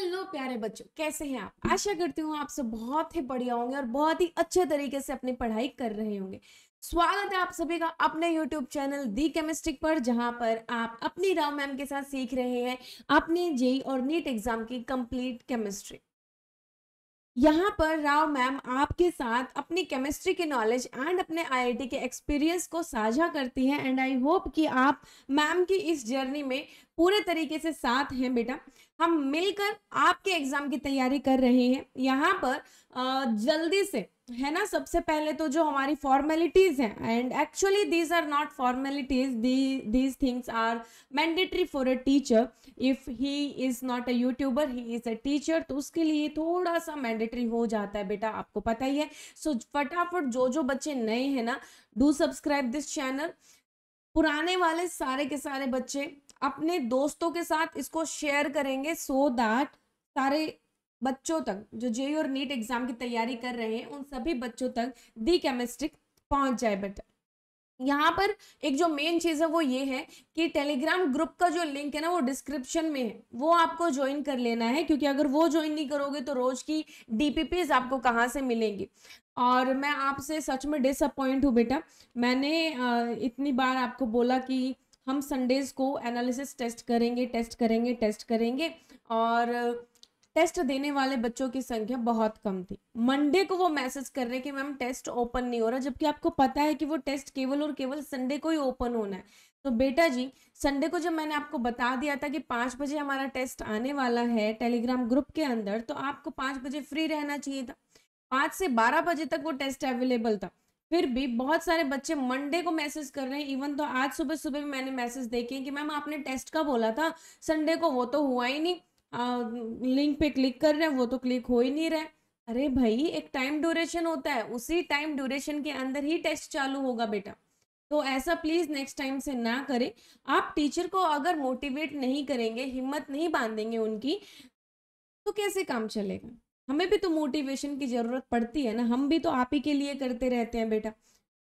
Hello प्यारे बच्चों, कैसे हैं आप? आशा करती हूँ आप सब बहुत ही बढ़िया होंगे और बहुत ही अच्छे तरीके से अपनी पढ़ाई कर रहे होंगे। स्वागत है आप सभी का अपने YouTube चैनल दी केमिस्ट्री पर, जहां पर आप अपनी राव मैम के साथ सीख रहे हैं अपने जेई और नीट एग्जाम की कंप्लीट केमिस्ट्री। यहाँ पर राव मैम आपके साथ अपनी केमिस्ट्री की नॉलेज एंड अपने आईआईटी के एक्सपीरियंस को साझा करती हैं एंड आई होप कि आप मैम की इस जर्नी में पूरे तरीके से साथ हैं। बेटा, हम मिलकर आपके एग्जाम की तैयारी कर रहे हैं। यहाँ पर जल्दी से है ना, सबसे पहले तो जो हमारी फॉर्मेलिटीज हैं, and actually these are not formalities, these things are mandatory for a teacher. If he is not a YouTuber, he is a teacher, तो उसके लिए थोड़ा सा मैंडेटरी हो जाता है बेटा, आपको पता ही है। सो फटाफट जो बच्चे नए हैं ना, डू सब्सक्राइब दिस चैनल। पुराने वाले सारे के सारे बच्चे अपने दोस्तों के साथ इसको शेयर करेंगे सो दैट सारे बच्चों तक जो जेईई और नीट एग्जाम की तैयारी कर रहे हैं उन सभी बच्चों तक दी केमिस्ट्री पहुंच जाए। बेटा, यहाँ पर एक जो मेन चीज है वो ये है कि टेलीग्राम ग्रुप का जो लिंक है ना वो डिस्क्रिप्शन में है, वो आपको ज्वाइन कर लेना है, क्योंकि अगर वो ज्वाइन नहीं करोगे तो रोज की डीपीपीज आपको कहाँ से मिलेंगी। और मैं आपसे सच में डिसअपॉइंट हूँ बेटा। मैंने इतनी बार आपको बोला कि हम संडेज को एनालिसिस टेस्ट करेंगे और टेस्ट देने वाले बच्चों की संख्या बहुत कम थी। मंडे को वो मैसेज कर रहे कि मैम टेस्ट ओपन नहीं हो रहा, जबकि आपको पता है कि वो टेस्ट केवल और केवल संडे को ही ओपन होना है। तो बेटा जी, संडे को जब मैंने आपको बता दिया था कि 5 बजे हमारा टेस्ट आने वाला है टेलीग्राम ग्रुप के अंदर, तो आपको 5 बजे फ्री रहना चाहिए था। 5 से 12 बजे तक वो टेस्ट अवेलेबल था। फिर भी बहुत सारे बच्चे मंडे को मैसेज कर रहे हैं। इवन तो आज सुबह सुबह भी मैंने मैसेज देखे कि मैम आपने टेस्ट का बोला था संडे को, वो तो हुआ ही नहीं। लिंक पे क्लिक कर रहे हैं, वो तो क्लिक हो ही नहीं रहा है। अरे भाई, एक टाइम ड्यूरेशन होता है, उसी टाइम ड्यूरेशन के अंदर ही टेस्ट चालू होगा बेटा। तो ऐसा प्लीज नेक्स्ट टाइम से ना करें। आप टीचर को अगर मोटिवेट नहीं करेंगे, हिम्मत नहीं बांधेंगे उनकी, तो कैसे काम चलेगा? हमें भी तो मोटिवेशन की जरूरत पड़ती है ना, हम भी तो आप ही के लिए करते रहते हैं बेटा।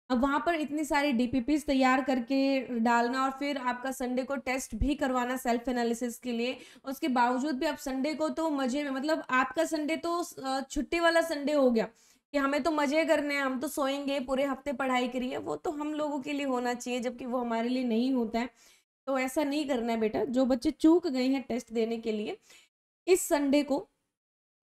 अब वहां पर इतनी सारी डीपीपीज तैयार करके डालना और फिर आपका संडे को टेस्ट भी करवाना सेल्फ एनालिसिस के लिए, उसके बावजूद भी आप संडे को तो मजे में, मतलब आपका संडे तो छुट्टी वाला संडे हो गया कि हमें तो मजे करने हैं, हम तो सोएंगे, पूरे हफ्ते पढ़ाई करिए। वो तो हम लोगों के लिए होना चाहिए, जबकि वो हमारे लिए नहीं होता है। तो ऐसा नहीं करना है बेटा। जो बच्चे चूक गए हैं टेस्ट देने के लिए, इस संडे को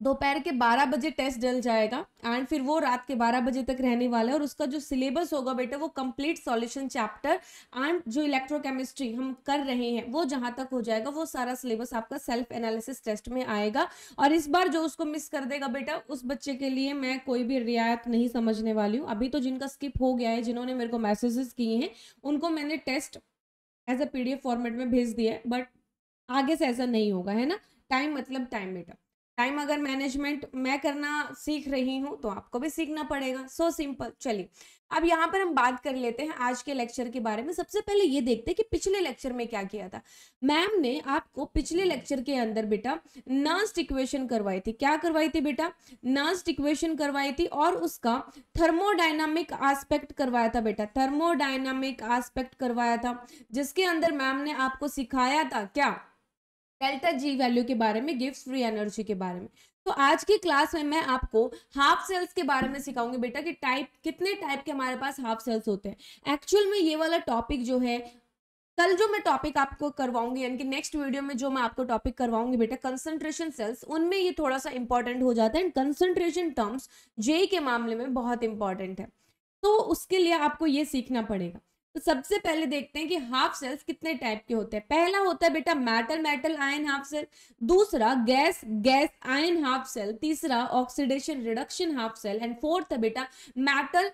दोपहर के 12 बजे टेस्ट डल जाएगा एंड फिर वो रात के 12 बजे तक रहने वाला है। और उसका जो सिलेबस होगा बेटा, वो कंप्लीट सॉल्यूशन चैप्टर एंड जो इलेक्ट्रोकेमिस्ट्री हम कर रहे हैं वो जहां तक हो जाएगा, वो सारा सिलेबस आपका सेल्फ एनालिसिस टेस्ट में आएगा। और इस बार जो उसको मिस कर देगा बेटा, उस बच्चे के लिए मैं कोई भी रियायत नहीं समझने वाली हूँ। अभी तो जिनका स्किप हो गया है, जिन्होंने मेरे को मैसेजेस किए हैं, उनको मैंने test as a PDF format में भेज दिया है, बट आगे से ऐसा नहीं होगा, है ना। टाइम मतलब टाइम बेटा। टाइम अगर मैनेजमेंट मैं करना सीख रही हूं तो आपको भी सीखना पड़ेगा। So simple. चलिए, अब यहाँ पर हम बात कर लेते हैं आज के लेक्चर के बारे में। सबसे पहले ये देखते हैं कि पिछले लेक्चर में क्या किया था। मैम ने आपको पिछले लेक्चर के अंदर बेटा नर्स्ट इक्वेशन करवाई थी। क्या करवाई थी बेटा? नर्स्ट इक्वेशन करवाई थी और उसका थर्मोडायनामिक एस्पेक्ट करवाया था बेटा। थर्मोडायनामिक एस्पेक्ट करवाया था, जिसके अंदर मैम ने आपको सिखाया था क्या? डेल्टा जी वैल्यू के बारे में, गिव्स फ्री एनर्जी के बारे में। तो आज की क्लास में मैं आपको हाफ सेल्स के बारे में सिखाऊंगी बेटा कि कितने टाइप के हमारे पास हाफ सेल्स होते हैं। एक्चुअल में ये वाला टॉपिक जो है, कल जो मैं टॉपिक आपको करवाऊंगी, यानी कि नेक्स्ट वीडियो में जो मैं आपको टॉपिक करवाऊंगी बेटा, कंसंट्रेशन सेल्स, उनमें ये थोड़ा सा इंपॉर्टेंट हो जाता है। कंसंट्रेशन टर्म्स जेई के मामले में बहुत इंपॉर्टेंट है, तो उसके लिए आपको ये सीखना पड़ेगा। तो सबसे पहले देखते हैं कि हाफ सेल्स कितने टाइप के होते हैं। पहला होता है बेटा metal metal ion half cell, दूसरा gas gas ion half cell, तीसरा oxidation reduction half cell, and fourth है बेटा metal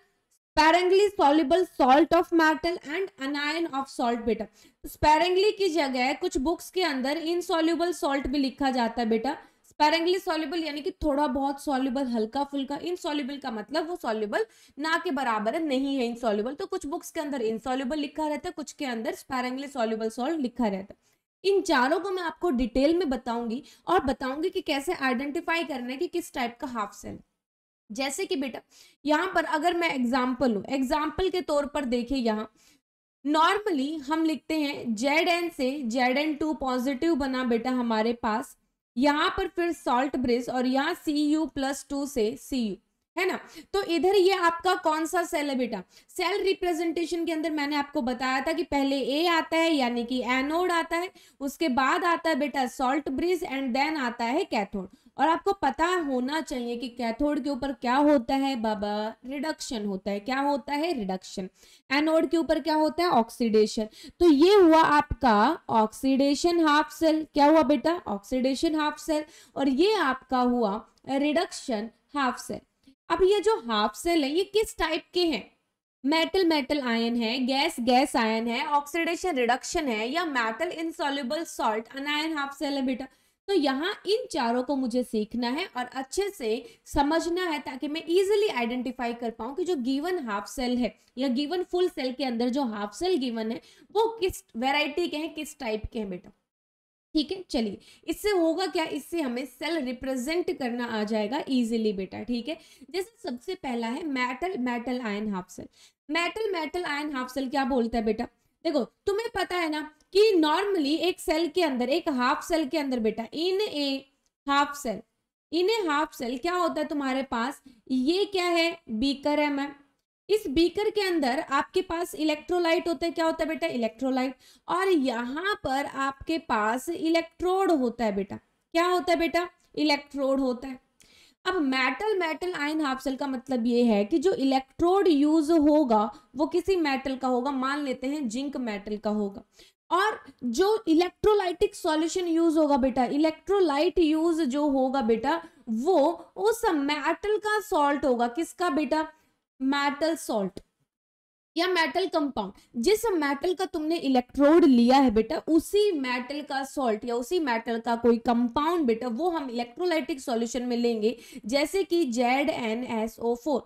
sparingly soluble salt of metal and anion of salt. बेटा, स्पैरेंगली की जगह कुछ बुक्स के अंदर इनसॉल्युबल सॉल्ट भी लिखा जाता है बेटा। स्पैरेंगली सॉल्युबल यानी कि थोड़ा बहुत सॉल्युबल, हल्का फुल्का। इनसॉल्युबल का मतलब वो सॉल्युबल ना के बराबर है, नहीं है इनसॉल्युबल। तो कुछ बुक्स के अंदर इनसॉल्युबल लिखा रहता है, कुछ के अंदर स्पैरेंगली सॉल्युबल सॉल्ट लिखा रहता है। इन चारों को मैं आपको डिटेल में बताऊंगी और बताऊंगी कि कैसे आइडेंटिफाई करना है कि किस टाइप का हाफ सेल। जैसे कि बेटा यहां पर अगर मैं एग्जाम्पल लूं, एग्जाम्पल के तौर पर देखिए, यहाँ नॉर्मली हम लिखते हैं Zn से Zn2 पॉजिटिव बना बेटा हमारे पास यहाँ पर फिर सॉल्ट ब्रिज और यहाँ Cu+2 से Cu, है ना। तो इधर ये आपका कौन सा सेल है बेटा, सेल रिप्रेजेंटेशन के अंदर मैंने आपको बताया था कि पहले ए आता है यानी कि एनोड आता है, उसके बाद आता है बेटा सॉल्ट ब्रिज एंड देन आता है कैथोड। और आपको पता होना चाहिए कि कैथोड के ऊपर क्या होता है बाबा, रिडक्शन होता है। क्या होता है, रिडक्शन। एनोड के ऊपर क्या होता है, ऑक्सीडेशन। तो ये हुआ आपका ऑक्सीडेशन हाफ सेल। क्या हुआ बेटा, ऑक्सीडेशन हाफ सेल। और ये आपका हुआ रिडक्शन हाफ सेल। अब ये जो हाफ सेल है ये किस टाइप के हैं, मेटल मेटल आयन है, गैस गैस आयन है, ऑक्सीडेशन रिडक्शन है, या metal insoluble salt anion half cell है बेटा। तो यहाँ इन चारों को मुझे सीखना है और अच्छे से समझना है ताकि मैं इजीली आइडेंटिफाई कर पाऊं कि जो गिवन हाफ सेल है या गिवन फुल सेल के अंदर जो हाफ सेल गिवन है वो किस वैरायटी के हैं, किस टाइप के हैं बेटा। ठीक है, चलिए इससे होगा क्या, इससे हमें सेल रिप्रेजेंट करना आ जाएगा इजीली बेटा। ठीक है, जैसे सबसे पहला है metal metal ion half cell. Metal metal ion half cell क्या बोलता है बेटा, देखो तुम्हें पता है ना कि नॉर्मली एक सेल के अंदर, एक हाफ सेल के अंदर बेटा, इन ए हाफ सेल क्या होता है तुम्हारे पास, ये क्या है, बीकर है मैम। इस बीकर के अंदर आपके पास इलेक्ट्रोलाइट होता है। क्या होता है बेटा, इलेक्ट्रोलाइट। और यहाँ पर आपके पास इलेक्ट्रोड होता है बेटा। क्या होता है बेटा, इलेक्ट्रोड होता है। अब metal metal ion half cell का मतलब ये है कि जो इलेक्ट्रोड यूज होगा वो किसी मेटल का होगा, मान लेते हैं जिंक मेटल का होगा। और जो इलेक्ट्रोलाइटिक सॉल्यूशन यूज होगा बेटा, इलेक्ट्रोलाइट यूज जो होगा बेटा वो उस मेटल का सॉल्ट होगा। किसका बेटा, मेटल सॉल्ट या मेटल कंपाउंड। जिस मेटल का तुमने इलेक्ट्रोड लिया है बेटा उसी मेटल का सॉल्ट या उसी मेटल का कोई कंपाउंड बेटा वो हम इलेक्ट्रोलाइटिक सॉल्यूशन में लेंगे, जैसे कि ZnSO4।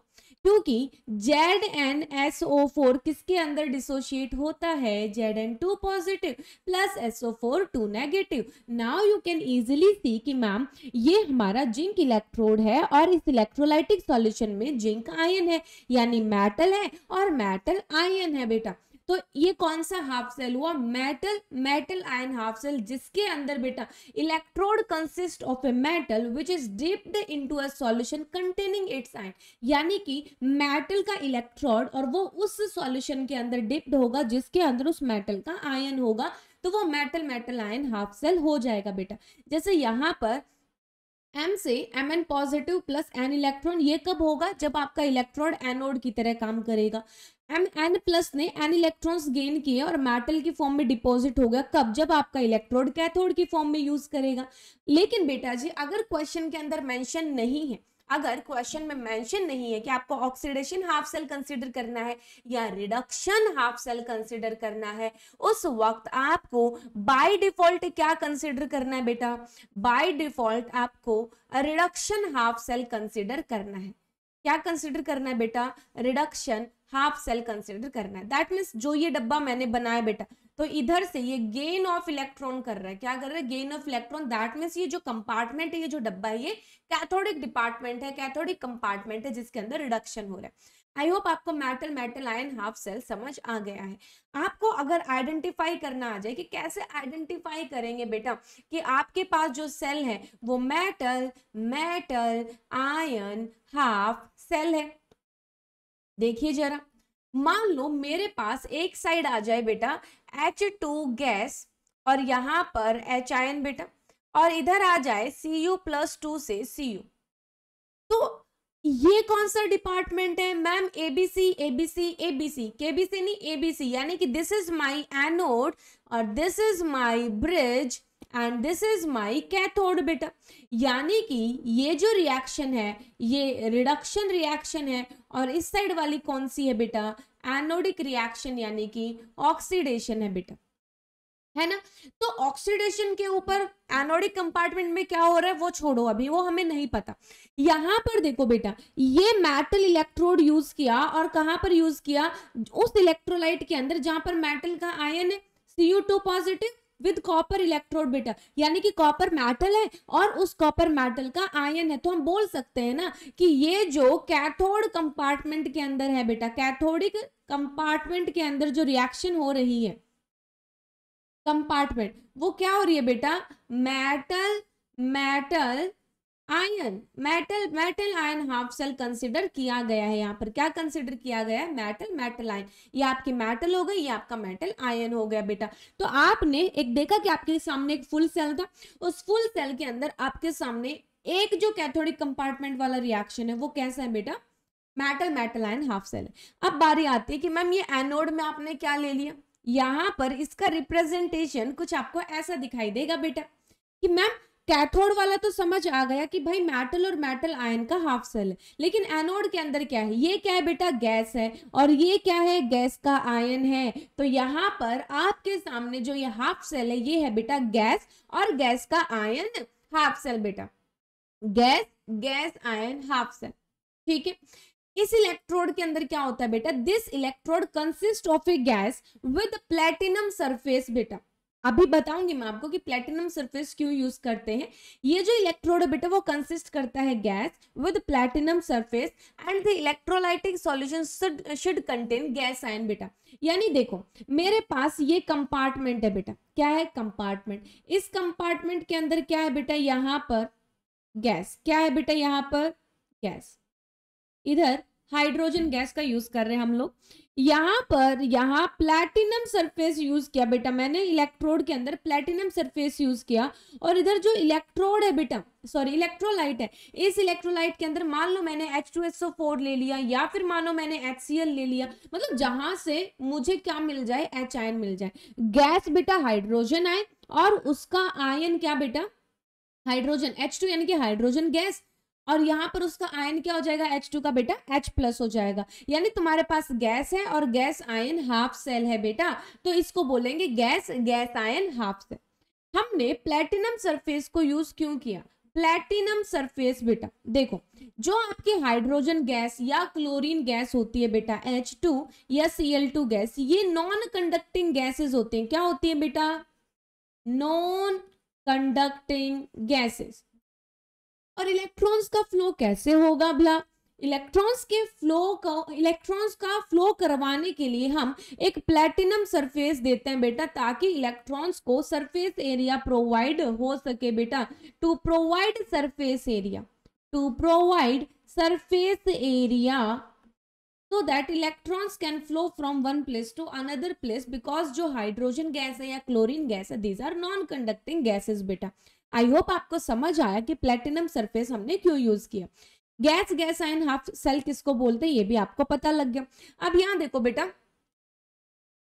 क्योंकि ZnSO4 किसके अंदर डिसोशिएट होता है, Zn2 positive plus SO4 2 negative. Now you can easily सी कि मैम ये हमारा जिंक इलेक्ट्रोड है और इस इलेक्ट्रोलाइटिक सॉल्यूशन में जिंक आयन है, यानी मेटल है और मेटल आयन है बेटा। तो ये कौन सा हाफ सेल हुआ, metal metal ion half cell, जिसके अंदर बेटा electrode consist of a metal which is dipped into a solution containing its ion. यानी कि मेटल का इलेक्ट्रोड और वो उस सॉल्यूशन के अंदर डिप्ड होगा जिसके अंदर उस मेटल का आयन होगा, तो वो metal metal ion half cell हो जाएगा बेटा। जैसे यहाँ पर M से Mn positive plus n electron, ये कब होगा, जब आपका इलेक्ट्रोड एनोड की तरह काम करेगा। Mn प्लस ने n इलेक्ट्रॉन्स गेन किए और मेटल की फॉर्म में डिपॉजिट हो गया, कब, जब आपका इलेक्ट्रोड कैथोड की फॉर्म में यूज करेगा। लेकिन बेटा जी अगर क्वेश्चन के अंदर मेंशन नहीं है, अगर क्वेश्चन में मेंशन नहीं है कि आपको ऑक्सीडेशन हाफ सेल कंसीडर करना है या रिडक्शन हाफ सेल कंसीडर करना है, उस वक्त आपको बाय डिफॉल्ट क्या कंसीडर करना है बेटा, बाय डिफॉल्ट आपको रिडक्शन हाफ सेल कंसीडर करना है। क्या कंसीडर करना है बेटा, रिडक्शन हाफ सेल कंसीडर करना है। दैट मीन्स जो ये डब्बा मैंने बनाया बेटा, तो इधर से ये गेन ऑफ इलेक्ट्रॉन कर रहा है। क्या कर रहा है, gain of electron. That means ये जो कंपार्टमेंट है, ये जो डब्बा है, ये कैथोडिक डिपार्टमेंट है, कैथोडिक कंपार्टमेंट है जिसके अंदर रिडक्शन हो रहा है। आई होप आपको metal metal ion half cell समझ आ गया है। आपको अगर आइडेंटिफाई करना आ जाए कि कैसे आइडेंटिफाई करेंगे बेटा कि आपके पास जो सेल है वो metal metal ion half cell है। देखिए जरा, मान लो मेरे पास एक साइड आ जाए बेटा H2 गैस और यहां पर H आयन बेटा, और इधर आ जाए Cu+2 से Cu। तो ये कौन सा डिपार्टमेंट है ma'am, ABC ABC ABC, KBC नहीं एबीसी, यानी कि दिस इज माय एनोड और this is my bridge and this is my cathode बेटा। यानी कि ये जो रिएक्शन है ये रिडक्शन रिएक्शन है और इस साइड वाली कौन सी है बेटा, एनोडिक रिएक्शन यानी कि ऑक्सीडेशन है बेटा, है ना। तो ऑक्सीडेशन के ऊपर एनोडिक कंपार्टमेंट में क्या हो रहा है वो छोड़ो, अभी वो हमें नहीं पता। यहां पर देखो बेटा ये मेटल इलेक्ट्रोड यूज किया और कहां पर यूज किया, उस इलेक्ट्रोलाइट के अंदर जहां पर मेटल का आयन है Cu2 positive with copper electrode बेटा, यानी कि कॉपर मेटल है और उस कॉपर मेटल का आयन है। तो हम बोल सकते हैं ना कि ये जो कैथोड कंपार्टमेंट के अंदर है बेटा, कैथोडिक कंपार्टमेंट के अंदर जो रिएक्शन हो रही है कंपार्टमेंट, वो क्या हो रही है बेटा, metal metal ion, metal ion half cell consider किया गया है। यहाँ पर क्या कंसिडर किया गया है? Metal ion. ये आपकी मेटल हो गई, ये आपका मेटल आयन हो गया बेटा। तो आपने एक देखा कि आपके सामने एक फुल सेल था, उस फुल सेल के अंदर आपके सामने एक जो कैथोडिक कंपार्टमेंट वाला रिएक्शन है वो कैसा है बेटा? मेटल आयन हाफ सेल है। अब बारी आती है कि मैम ये एनोड में आपने क्या ले लिया, यहाँ पर इसका रिप्रेजेंटेशन कुछ आपको ऐसा दिखाई देगा बेटा कि मैम कैथोड वाला तो समझ आ गया कि भाई मेटल और मेटल आयन का हाफ सेल है, लेकिन एनोड के अंदर क्या है? ये क्या है बेटा? गैस है, और ये क्या है? गैस का आयन है। तो यहाँ पर आपके सामने जो ये हाफ सेल है ये है बेटा गैस, और गैस का आयन हाफ सेल बेटा, गैस आयन हाफ सेल। ठीक है, इस इलेक्ट्रोड के अंदर क्या होता है बेटा? This electrode consist of A gas with platinum surface बेटा। अभी बताऊंगी मैं आपको कि प्लेटिनम सरफेस क्यों यूज करते हैं। ये जो इलेक्ट्रोड है बेटा वो कंसिस्ट करता है gas with platinum surface, and the electrolytic solution should contain gas ion बेटा। यानी देखो मेरे पास ये कंपार्टमेंट है बेटा, क्या है? कंपार्टमेंट। इस कंपार्टमेंट के अंदर क्या है बेटा? यहाँ पर गैस। क्या है बेटा? यहाँ पर गैस। इधर हाइड्रोजन गैस का यूज कर रहे हैं हम लोग। यहाँ प्लैटिनम सरफेस यूज किया बेटा मैंने, इलेक्ट्रोड के अंदर प्लैटिनम सरफेस यूज किया। और इधर जो इलेक्ट्रोड है बेटा, सॉरी इलेक्ट्रोलाइट है, इस इलेक्ट्रोलाइट के अंदर मान लो मैंने H2SO4 ले लिया, या फिर मानो मैंने HCl ले लिया, मतलब जहां से मुझे क्या मिल जाए? H आयन मिल जाए। गैस बेटा हाइड्रोजन आयन, और उसका आयन क्या बेटा? हाइड्रोजन, H2 यानी कि हाइड्रोजन गैस, और यहाँ पर उसका आयन क्या हो जाएगा? H2 का बेटा H+ हो जाएगा। यानी तुम्हारे पास गैस है और गैस आयन हाफ सेल है बेटा, तो इसको बोलेंगे गैस आयन हाफ सेल। हमने प्लेटिनम सरफेस को यूज क्यों किया? प्लेटिनम सरफेस बेटा देखो, जो आपकी हाइड्रोजन गैस या क्लोरीन गैस होती है बेटा H2 या Cl2 गैस, ये नॉन कंडक्टिंग गैसेस होते हैं। क्या होती है बेटा? Non conducting gases. और इलेक्ट्रॉन्स का फ्लो कैसे होगा भला? इलेक्ट्रॉन्स का फ्लो करवाने के लिए हम एक प्लैटिनम सरफेस देते हैं बेटा, ताकि इलेक्ट्रॉन्स को सरफेस एरिया प्रोवाइड हो सके बेटा। To provide surface area so that electrons can flow from one place to another place, because जो हाइड्रोजन गैस है या क्लोरीन गैस है, these are non conducting gases बेटा। आई होप आपको समझ आया कि प्लेटिनम सरफेस हमने क्यों यूज किया। गैस आयन हाफ सेल किसको बोलते हैं ये भी आपको पता लग गया। अब यहाँ देखो बेटा,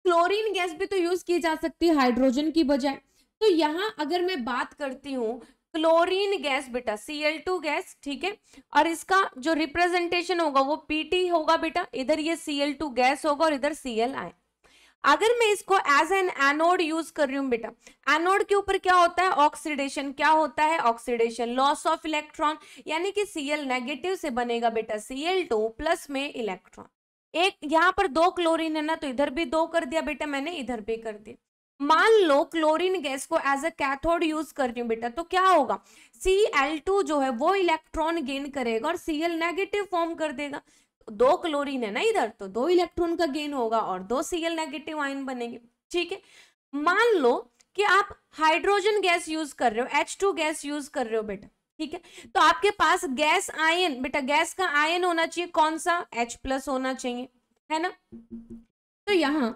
क्लोरीन गैस भी तो यूज की जा सकती है हाइड्रोजन की बजाय। तो यहाँ अगर मैं बात करती हूँ क्लोरीन गैस बेटा, Cl2 गैस, ठीक है, और इसका जो रिप्रेजेंटेशन होगा वो Pt होगा बेटा। इधर ये Cl2 गैस होगा और इधर Cl आयन। अगर मैं इसको एज एन एनोड यूज कर रही हूँ बेटा, एनोड के ऊपर क्या होता है? ऑक्सीडेशन। क्या होता है? ऑक्सीडेशन, लॉस ऑफ इलेक्ट्रॉन, यानी कि Cl नेगेटिव से बनेगा बेटा Cl2 प्लस में इलेक्ट्रॉन। एक यहाँ पर 2 क्लोरीन है ना, तो इधर भी 2 कर दिया बेटा मैंने, इधर भी कर दिया। मान लो क्लोरीन गैस को एज अ कैथोड यूज कर रही हूँ बेटा, तो क्या होगा? Cl2 जो है वो इलेक्ट्रॉन गेन करेगा और Cl नेगेटिव फॉर्म कर देगा। 2 क्लोरीन है ना इधर, तो 2 इलेक्ट्रॉन का गेन होगा और 2 Cl नेगेटिव आयन बनेंगे। ठीक है, मान लो कि आप हाइड्रोजन गैस यूज कर रहे हो, H2 गैस यूज कर रहे हो बेटा, ठीक है, तो आपके पास गैस आयन बेटा, गैस का आयन होना चाहिए कौन सा? H+ होना चाहिए, है ना। तो यहां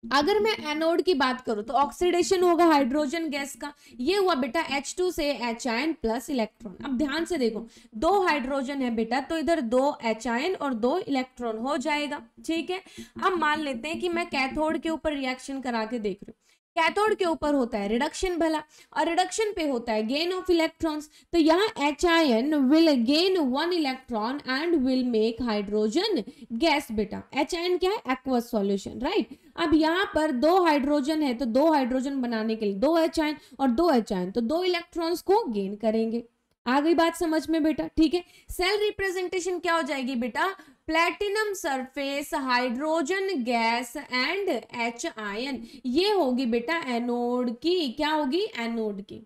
अगर मैं एनोड की बात करूं तो ऑक्सीडेशन होगा हाइड्रोजन गैस का, ये हुआ बेटा H2 से H आयन प्लस इलेक्ट्रॉन। अब ध्यान से देखो, 2 हाइड्रोजन है बेटा, तो इधर 2 H आयन और 2 इलेक्ट्रॉन हो जाएगा। ठीक है, अब मान लेते हैं कि मैं कैथोड के ऊपर रिएक्शन करा के देख रही हूँ। कैथोड के ऊपर होता है रिडक्शन भला, और रिडक्शन पे होता है गेन ऑफ इलेक्ट्रॉन्स। तो यहाँ H ion will gain 1 electron and will make hydrogen gas बेटा। H आयन क्या है? Aqueous solution, right. अब यहाँ पर 2 हाइड्रोजन है, तो 2 हाइड्रोजन बनाने के लिए 2 H आयन और 2 H आयन, तो 2 इलेक्ट्रॉन्स को गेन करेंगे। आ गई बात समझ में बेटा? ठीक है, सेल रिप्रेजेंटेशन क्या हो जाएगी बेटा? Platinum surface, hydrogen gas and H ion, ये होगी बेटा एनोड की। क्या होगी? एनोड की।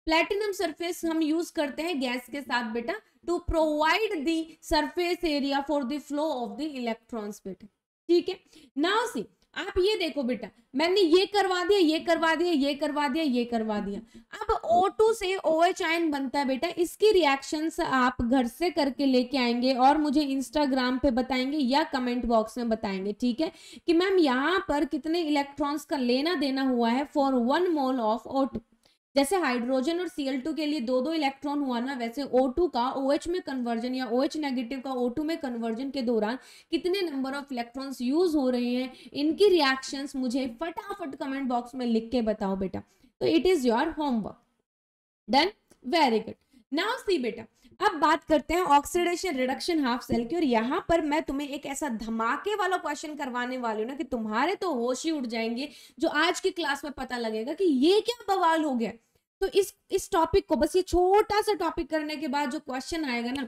प्लेटिनम सरफेस हम यूज करते हैं गैस के साथ बेटा, to provide the surface area for the flow of the electrons बेटा। ठीक है, नाउ सी, आप ये देखो बेटा, मैंने ये करवा दिया, ये करवा दिया, ये करवा दिया, ये करवा दिया। अब O2 से OH आयन बनता है बेटा, इसकी रिएक्शंस आप घर से करके लेके आएंगे और मुझे इंस्टाग्राम पे बताएंगे या कमेंट बॉक्स में बताएंगे, ठीक है, कि मैम यहाँ पर कितने इलेक्ट्रॉन्स का लेना देना हुआ है फॉर 1 मोल ऑफ O2। जैसे हाइड्रोजन और Cl2 के लिए 2-2 इलेक्ट्रॉन हुआ ना, वैसे O2 का OH में कन्वर्जन या OH नेगेटिव का O2 में कन्वर्जन के दौरान कितने नंबर ऑफ इलेक्ट्रॉन्स यूज हो रहे हैं, इनकी रिएक्शंस मुझे फटाफट कमेंट बॉक्स में लिख के बताओ बेटा। तो it is your homework. Done, very good. Now see बेटा, अब बात करते हैं ऑक्सीडेशन रिडक्शन हाफ सेल की, और यहाँ पर मैं तुम्हें एक ऐसा धमाके वाला क्वेश्चन करवाने वाली हूँ ना कि तुम्हारे तो होश ही उड़ जाएंगे, जो आज की क्लास में पता लगेगा कि ये क्या बवाल हो गया। तो इस टॉपिक को, बस ये छोटा सा टॉपिक करने के बाद जो क्वेश्चन आएगा ना,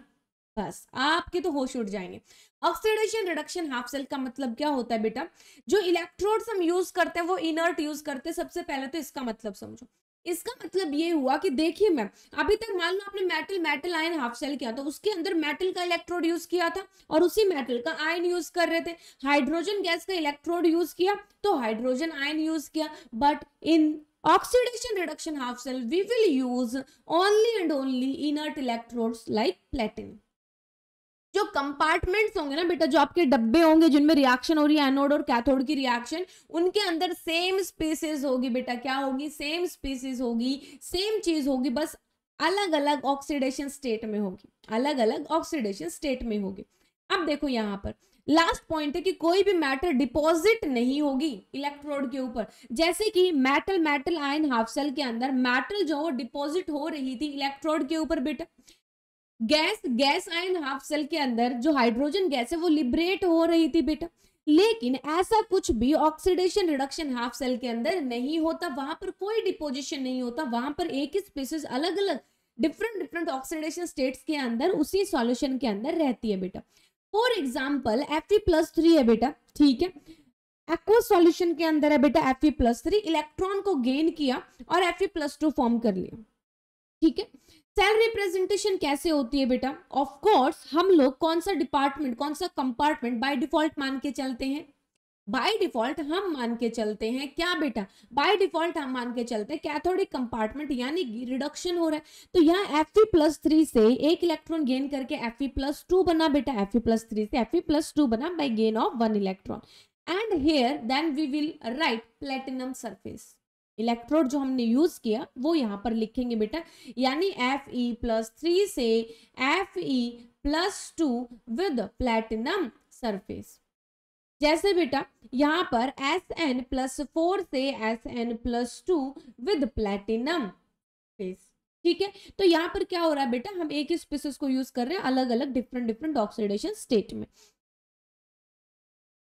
बस आपके तो होश उड़ जाएंगे। ऑक्सीडेशन रिडक्शन हाफ सेल का मतलब क्या होता है बेटा? जो इलेक्ट्रोड्स हम यूज करते हैं वो इनर्ट यूज करते हैं। सबसे पहले तो इसका मतलब समझो। इसका मतलब ये हुआ कि देखिए मैम, अभी तक मान लो आपने मेटल आयन हाफ सेल किया, तो उसके अंदर मेटल का इलेक्ट्रोड यूज किया था और उसी मेटल का आयन यूज कर रहे थे। हाइड्रोजन गैस का इलेक्ट्रोड यूज किया तो हाइड्रोजन आयन यूज किया। But in oxidation reduction half cell we will use only and only inert electrodes like platinum। जो कंपार्टमेंट्स होंगे ना बेटा, जो आपके डब्बे होंगे जिनमें रिएक्शन हो रही है एनोड और कैथोड की रिएक्शन, उनके अंदर सेम स्पीसीज होगी बेटा। क्या होगी? सेम स्पीसीज होगी, सेम चीज होगी, बस अलग अलग ऑक्सीडेशन स्टेट में होगी, अलग अलग ऑक्सीडेशन स्टेट में होगी। अब देखो यहाँ पर लास्ट पॉइंट है कि कोई भी मैटर डिपॉजिट नहीं होगी इलेक्ट्रोड के ऊपर। जैसे कि मेटल आयन हाफ सेल के अंदर मेटल जो डिपॉजिट हो रही थी इलेक्ट्रोड के ऊपर बेटा। गैस आयन हाफ सेल के अंदर जो हाइड्रोजन गैस है वो लिबरेट हो रही थी बेटा। लेकिन ऐसा कुछ भी ऑक्सीडेशन रिडक्शन हाफ सेल के अंदर नहीं होता, वहां पर कोई डिपोजिशन नहीं होता, वहां पर एक ही स्पीसीज अलग अलग डिफरेंट ऑक्सीडेशन स्टेट्स के अंदर उसी सॉल्यूशन के अंदर रहती है बेटा। फॉर एग्जाम्पल Fe+3 है बेटा, ठीक है, एक्वस सॉल्यूशन के अंदर है बेटा Fe+3, इलेक्ट्रॉन को गेन किया और Fe+2 फॉर्म कर लिया, ठीक है। सेल रिप्रेजेंटेशन कैसे होती है बेटा? ऑफ कोर्स हम लोग कौन सा डिपार्टमेंट, कौन सा कंपार्टमेंट बाय डिफॉल्ट मान के चलते हैं? बाय डिफॉल्ट हम मान के चलते हैं क्या बेटा? बाय डिफॉल्ट हम मान के चलते हैं कैथोडिक कंपार्टमेंट, यानी रिडक्शन हो रहा है। तो यहाँ Fe+3 से एक इलेक्ट्रॉन गेन करके Fe+2 बना बेटा, Fe+3 से Fe+2 बना by gain of 1 electron. And here then we will write platinum surface. Electrode जो हमने यूज किया वो यहाँ पर लिखेंगे बेटा, यानी Fe+3 से Fe+2 विद प्लेटिनम सरफेस। जैसे बेटा यहाँ पर Sn+4 से Sn+2 विद प्लेटिनम फेस, ठीक है। तो यहाँ पर क्या हो रहा है बेटा? हम एक ही स्पीसीज को यूज कर रहे हैं अलग अलग डिफरेंट ऑक्सीडेशन स्टेट में,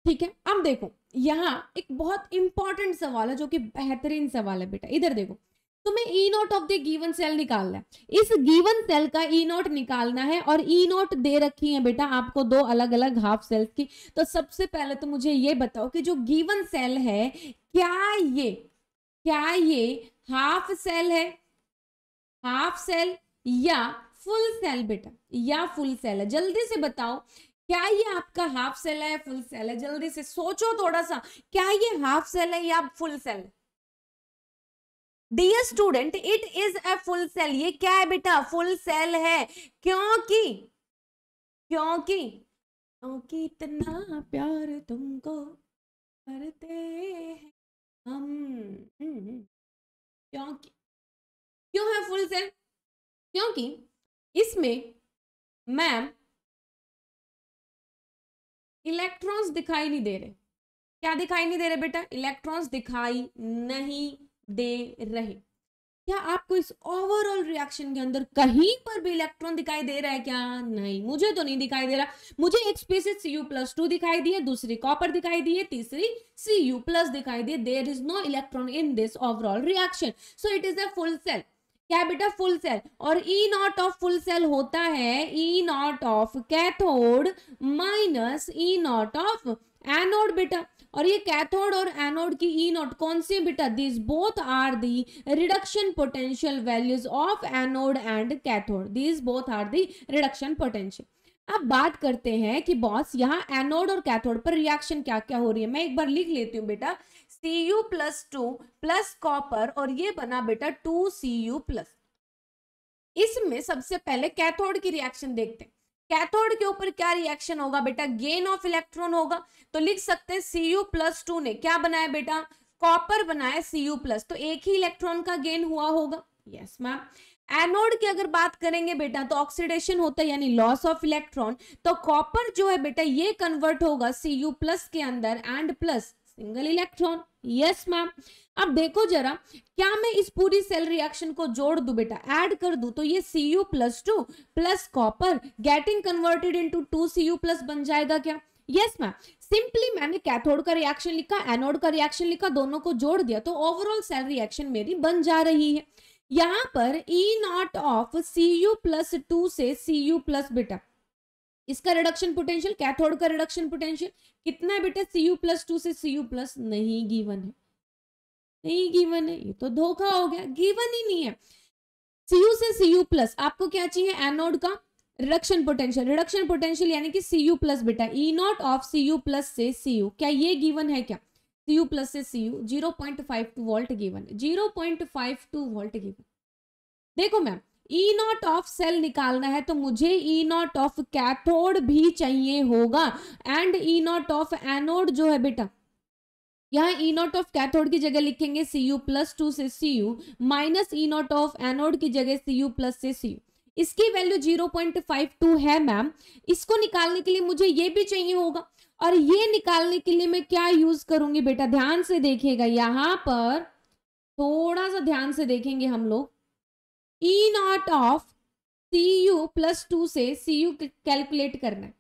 ठीक है। अब देखो यहाँ एक बहुत इंपॉर्टेंट सवाल है जो कि बेहतरीन सवाल है बेटा। इधर देखो, तुम्हें E0 of the given cell निकालना है। इस गिवन सेल का E0 निकालना है और E0 दे रखी है बेटा आपको दो अलग अलग हाफ सेल्स की। तो सबसे पहले तो मुझे ये बताओ कि जो गिवन सेल है क्या ये हाफ सेल है, हाफ सेल या फुल सेल बेटा, या फुल सेल है? जल्दी से बताओ, क्या ये आपका हाफ सेल है, फुल सेल है? जल्दी से सोचो थोड़ा सा, क्या ये हाफ सेल है या फुल सेल है? Dear student, it is a full cell. ये क्या है बेटा? फुल सेल है। क्योंकि इतना प्यार तुमको करते हैं हम। क्यों है फुल सेल? क्योंकि इसमें मैम इलेक्ट्रॉन्स दिखाई नहीं दे रहे। क्या दिखाई नहीं दे रहे बेटा? इलेक्ट्रॉन्स दिखाई नहीं दे रहे। क्या आपको इस ओवरऑल रिएक्शन के अंदर कहीं पर भी इलेक्ट्रॉन दिखाई दे रहा है क्या? नहीं, मुझे तो नहीं दिखाई दे रहा। मुझे एक स्पीसीज Cu+2 दिखाई दी है, दूसरी कॉपर दिखाई दी है, तीसरी Cu+ दिखाई दी है। There is no electron in this overall reaction, so it is a full cell. क्या बेटा? Full cell. और E0 ऑफ फुल सेल होता है E0 of cathode minus E0 of anode बेटा। और ये कैथोड और एनोड की E0 कौन सी बेटा? This both are the reduction potential values of anode and cathode. This both are the reduction potential. अब बात करते हैं कि बॉस यहाँ एनोड और कैथोड पर रिएक्शन क्या क्या हो रही है। मैं एक बार लिख लेती हूँ बेटा, Cu+2 प्लस कॉपर और ये बना बेटा 2Cu+। इसमें सबसे पहले कैथोड की रिएक्शन देखते हैं। कैथोड के ऊपर क्या रिएक्शन होगा बेटा, गेन ऑफ इलेक्ट्रॉन होगा। तो लिख सकते हैं Cu+2 ने क्या बनाया बेटा, कॉपर बनाया Cu+, तो एक ही इलेक्ट्रॉन का गेन हुआ होगा। Yes ma'am. एनोड की अगर बात करेंगे बेटा तो ऑक्सीडेशन होता है यानी लॉस ऑफ इलेक्ट्रॉन, तो कॉपर जो है बेटा ये कन्वर्ट होगा Cu+ के अंदर and plus single electron. Yes ma'am. अब देखो जरा, क्या मैं इस पूरी सेल रिएक्शन को जोड़ दूं बेटा, ऐड कर दूं, तो ये Cu+2 plus copper getting converted into 2Cu+ बन जाएगा क्या। Yes ma'am. सिंपली मैंने कैथोड का रिएक्शन लिखा, एनोड का रिएक्शन लिखा, दोनों को जोड़ दिया तो ओवरऑल सेल रिएक्शन मेरी बन जा रही है। यहां पर E0 ऑफ Cu+2 से Cu+ बेटा, इसका रिडक्शन पोटेंशियल, कैथोड का रिडक्शन पोटेंशियल कितना है बेटा, Cu+2 से Cu+ नहीं गिवन है, नहीं गिवन है, ये तो धोखा हो गया, गिवन ही नहीं है। Cu से Cu+ आपको क्या चाहिए, एनोड का रिडक्शन पोटेंशियल, रिडक्शन पोटेंशियल यानी कि Cu+ बेटा, E0 ऑफ Cu+ से Cu, क्या ये गिवन है क्या, Cu+ से Cu 0.52 वोल्ट गिवन है, 0.52 वोल्ट गिवन। देखो मैम, E0 ऑफ सेल निकालना है तो मुझे E0 ऑफ कैथोड भी चाहिए होगा एंड E0 ऑफ एनोड जो है बेटा, यहाँ E0 ऑफ कैथोड की जगह लिखेंगे Cu+2 से Cu minus E0 of anode की जगह Cu+ से Cu। इसकी वैल्यू 0.52 है मैम। इसको निकालने के लिए मुझे ये भी चाहिए होगा, और ये निकालने के लिए मैं क्या यूज करूंगी बेटा, ध्यान से देखिएगा, यहां पर थोड़ा सा ध्यान से देखेंगे हम लोग। E0 ऑफ Cu+2 से Cu कैलकुलेट करना है।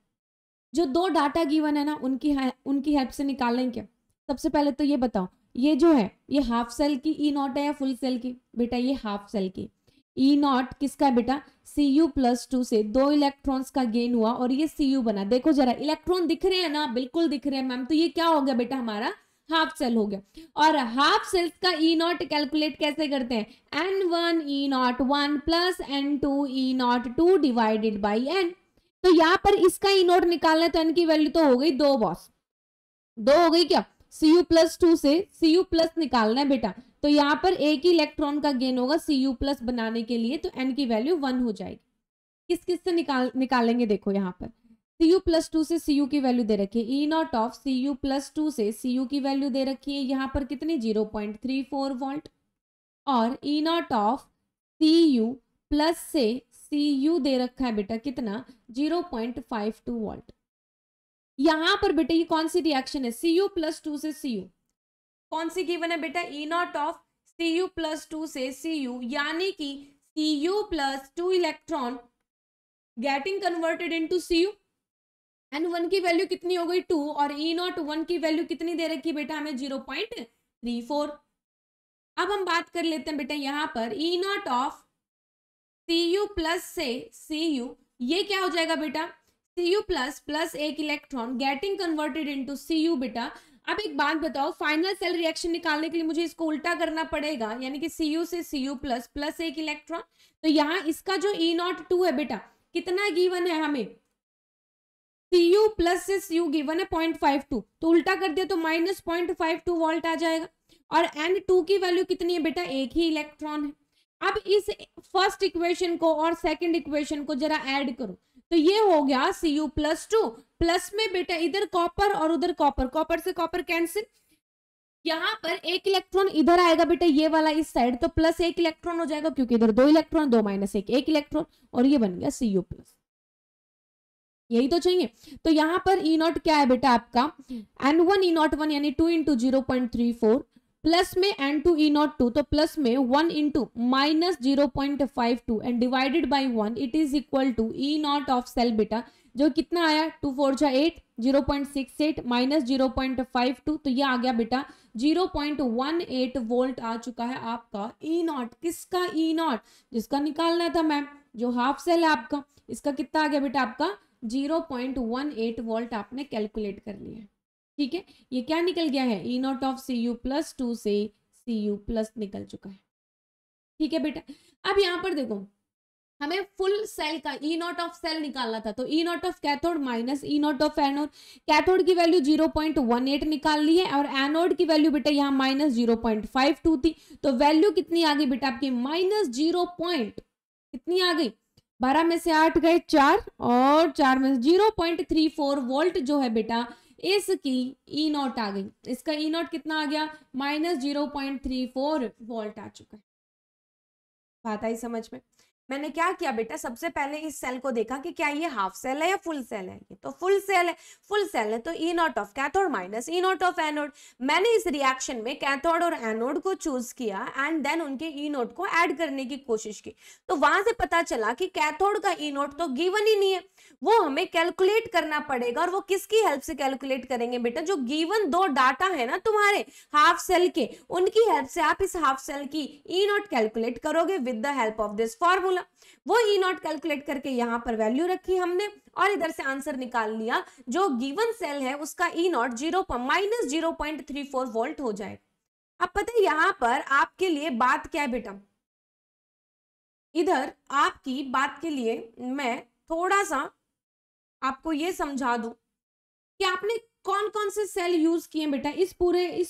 जो दो डाटा गिवन है ना उनकी हेल्प से निकालेंगे क्या। सबसे पहले तो ये बताओ, ये जो है ये हाफ सेल की E0 है या फुल सेल की, बेटा ये हाफ सेल की। E0 किसका है बेटा, Cu+2 से 2 इलेक्ट्रॉन्स का गेन हुआ और ये Cu बना। देखो जरा इलेक्ट्रॉन दिख रहे हैं ना, बिल्कुल दिख रहे हैं मैम, तो ये क्या हो गया बेटा, हमारा हाफ सेल हो गया। और हाफ सेल्स का E0 कैलकुलेट कैसे करते हैं, N1 E0 1 plus N2 E0 2 divided by N। तो यहाँ पर इसका E0 निकालना है तो N की वैल्यू तो हो गई 2 बॉस, 2 हो गई क्या, Cu+2 से Cu+ निकालना है बेटा, तो यहाँ पर एक ही इलेक्ट्रॉन का गेन होगा Cu+ बनाने के लिए, तो N की वैल्यू 1 हो जाएगी। किस किस से निकालेंगे, देखो यहाँ पर Cu+2 से Cu की वैल्यू दे रखी है, E0 ऑफ Cu+2 से Cu की वैल्यू दे रखी है यहाँ पर कितनी 0.34 वोल्ट, और E0 ऑफ Cu+ से Cu दे रखा है बेटा कितना 0.52 वोल्ट। यहां पर बेटा ये कौन सी रिएक्शन है, Cu+2 से Cu, कौन सी गिवन है बेटा, E0 ऑफ Cu+2 से Cu, यानी कि Cu+2 electron getting converted into Cu। N1 की वैल्यू कितनी हो गई 2 और E0 1 की वैल्यू कितनी दे रखी बेटा हमें 0.34। अब हम बात कर लेते हैं बेटा यहाँ पर E0 ऑफ Cu+ से Cu, ये क्या हो जाएगा बेटा, Cu+ प्लस एक electron getting converted into Cu बेटा। अब एक बात बताओ, फाइनल सेल रिएक्शन निकालने के लिए मुझे इसको उल्टा करना पड़ेगा, यानी कि Cu से Cu+ प्लस एक इलेक्ट्रॉन, तो यहाँ इसका जो E0 2 है बेटा कितना गिवन है हमें, Cu+ से Cu गिवन है 0.52, तो उल्टा कर दिया तो माइनस 0.52 वोल्ट आ जाएगा। और N2 की वैल्यू कितनी है बेटा, एक ही इलेक्ट्रॉन है। अब इस फर्स्ट इक्वेशन को और सेकंड इक्वेशन को जरा ऐड करो, तो ये हो गया Cu+2 प्लस में बेटा इधर कॉपर और उधर कॉपर, कॉपर से कॉपर कैंसिल, यहाँ पर एक इलेक्ट्रॉन इधर आएगा बेटा ये वाला इस साइड, तो प्लस एक इलेक्ट्रॉन हो जाएगा क्योंकि इधर 2 इलेक्ट्रॉन, 2 माइनस एक इलेक्ट्रॉन, और ये बन गया Cu+। यही तो चाहिए। तो यहाँ पर E0 क्या है बेटा आपका, N1 E0 1 यानी 2 इंटू 0.34 प्लस में N2 E0 2, तो प्लस में 1 into minus 0.52 and divided by 1, it is equal to E0 of cell बेटा, जो कितना आया 2 4 जा 8, 0.68 माइनस 0.52, तो ये आ गया बेटा 0.18 वोल्ट आ चुका है आपका E0। किसका E0, जिसका निकालना था मैम, जो हाफ सेल है आपका, इसका कितना आ गया बेटा आपका 0.18 वोल्ट आपने कैलकुलेट कर लिया। ठीक है, ये क्या निकल गया है, E0 ऑफ Cu+2 से Cu+ निकल चुका है। ठीक है बेटा। अब यहाँ पर देखो, हमें फुल सेल का ई नॉट ऑफ सेल निकालना था, तो E not of cathode minus E not of anode. Cathode की वैल्यू 0.18 निकाल ली है और एनोड की वैल्यू बेटा यहाँ माइनस 0.52 थी, तो वैल्यू कितनी आ गई बेटा आपकी माइनस 0 कितनी आ गई, 12 में से 8 गए 4 और 4 में 0.34 वोल्ट जो है बेटा इसकी ई नॉट आ गई। इसका ई नॉट कितना आ गया, माइनस 0.34 वोल्ट आ चुका है। बात आई समझ में। मैंने क्या किया बेटा, सबसे पहले इस सेल को देखा कि क्या ये हाफ सेल है या फुल सेल है। ये तो फुल सेल है, फुल सेल है तो E not of cathode minus E not of anode. मैंने इस रिएक्शन में कैथोड और एनोड को चूज किया एंड देन उनके ई नोट को ऐड करने की कोशिश की, तो वहां से पता चला कि कैथोड का ई नोट तो गिवन ही नहीं है, वो हमें कैलकुलेट करना पड़ेगा। और वो किसकी हेल्प से कैलकुलेट करेंगे बेटा, जो गिवन दो डाटा है ना तुम्हारे हाफ सेल के, उनकी हेल्प से आप इस हाफ सेल की ई नॉट कैलकुलेट करोगे with the help of this formula. वो ई नॉट कैलकुलेट करके यहां पर वैल्यू रखी हमने और इधर से आंसर निकाल लिया। जो गिवन सेल है उसका ई नॉट माइनस 0.34 वोल्ट हो जाए। अब पता है यहां पर आपके लिए बात क्या है बेटा, इधर आपकी बात के लिए मैं थोड़ा सा आपको ये समझा दूं कि आपने कौन कौन से सेल यूज किए बेटा इस पूरे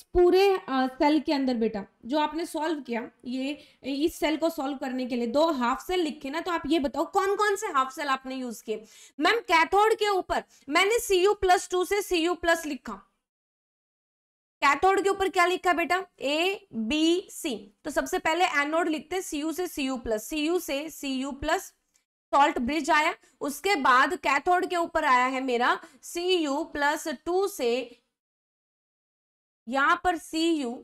सेल के अंदर। बेटा जो आपने सॉल्व किया, ये इस सेल को सॉल्व करने के लिए दो हाफ सेल लिखे ना, तो आप ये बताओ कौन कौन से हाफ सेल आपने यूज किए। मैम कैथोड के ऊपर मैंने Cu+2 से Cu+ लिखा। कैथोड के ऊपर क्या लिखा बेटा, A B C। तो सबसे पहले एनोड लिखते हैं Cu से Cu+, Cu से Cu+, सॉल्ट ब्रिज आया। उसके बाद कैथोड के ऊपर आया है मेरा Cu+2 से यहां पर Cu+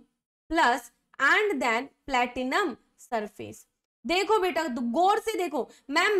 and then platinum surface. देखो बेटा गौर से देखो, मैम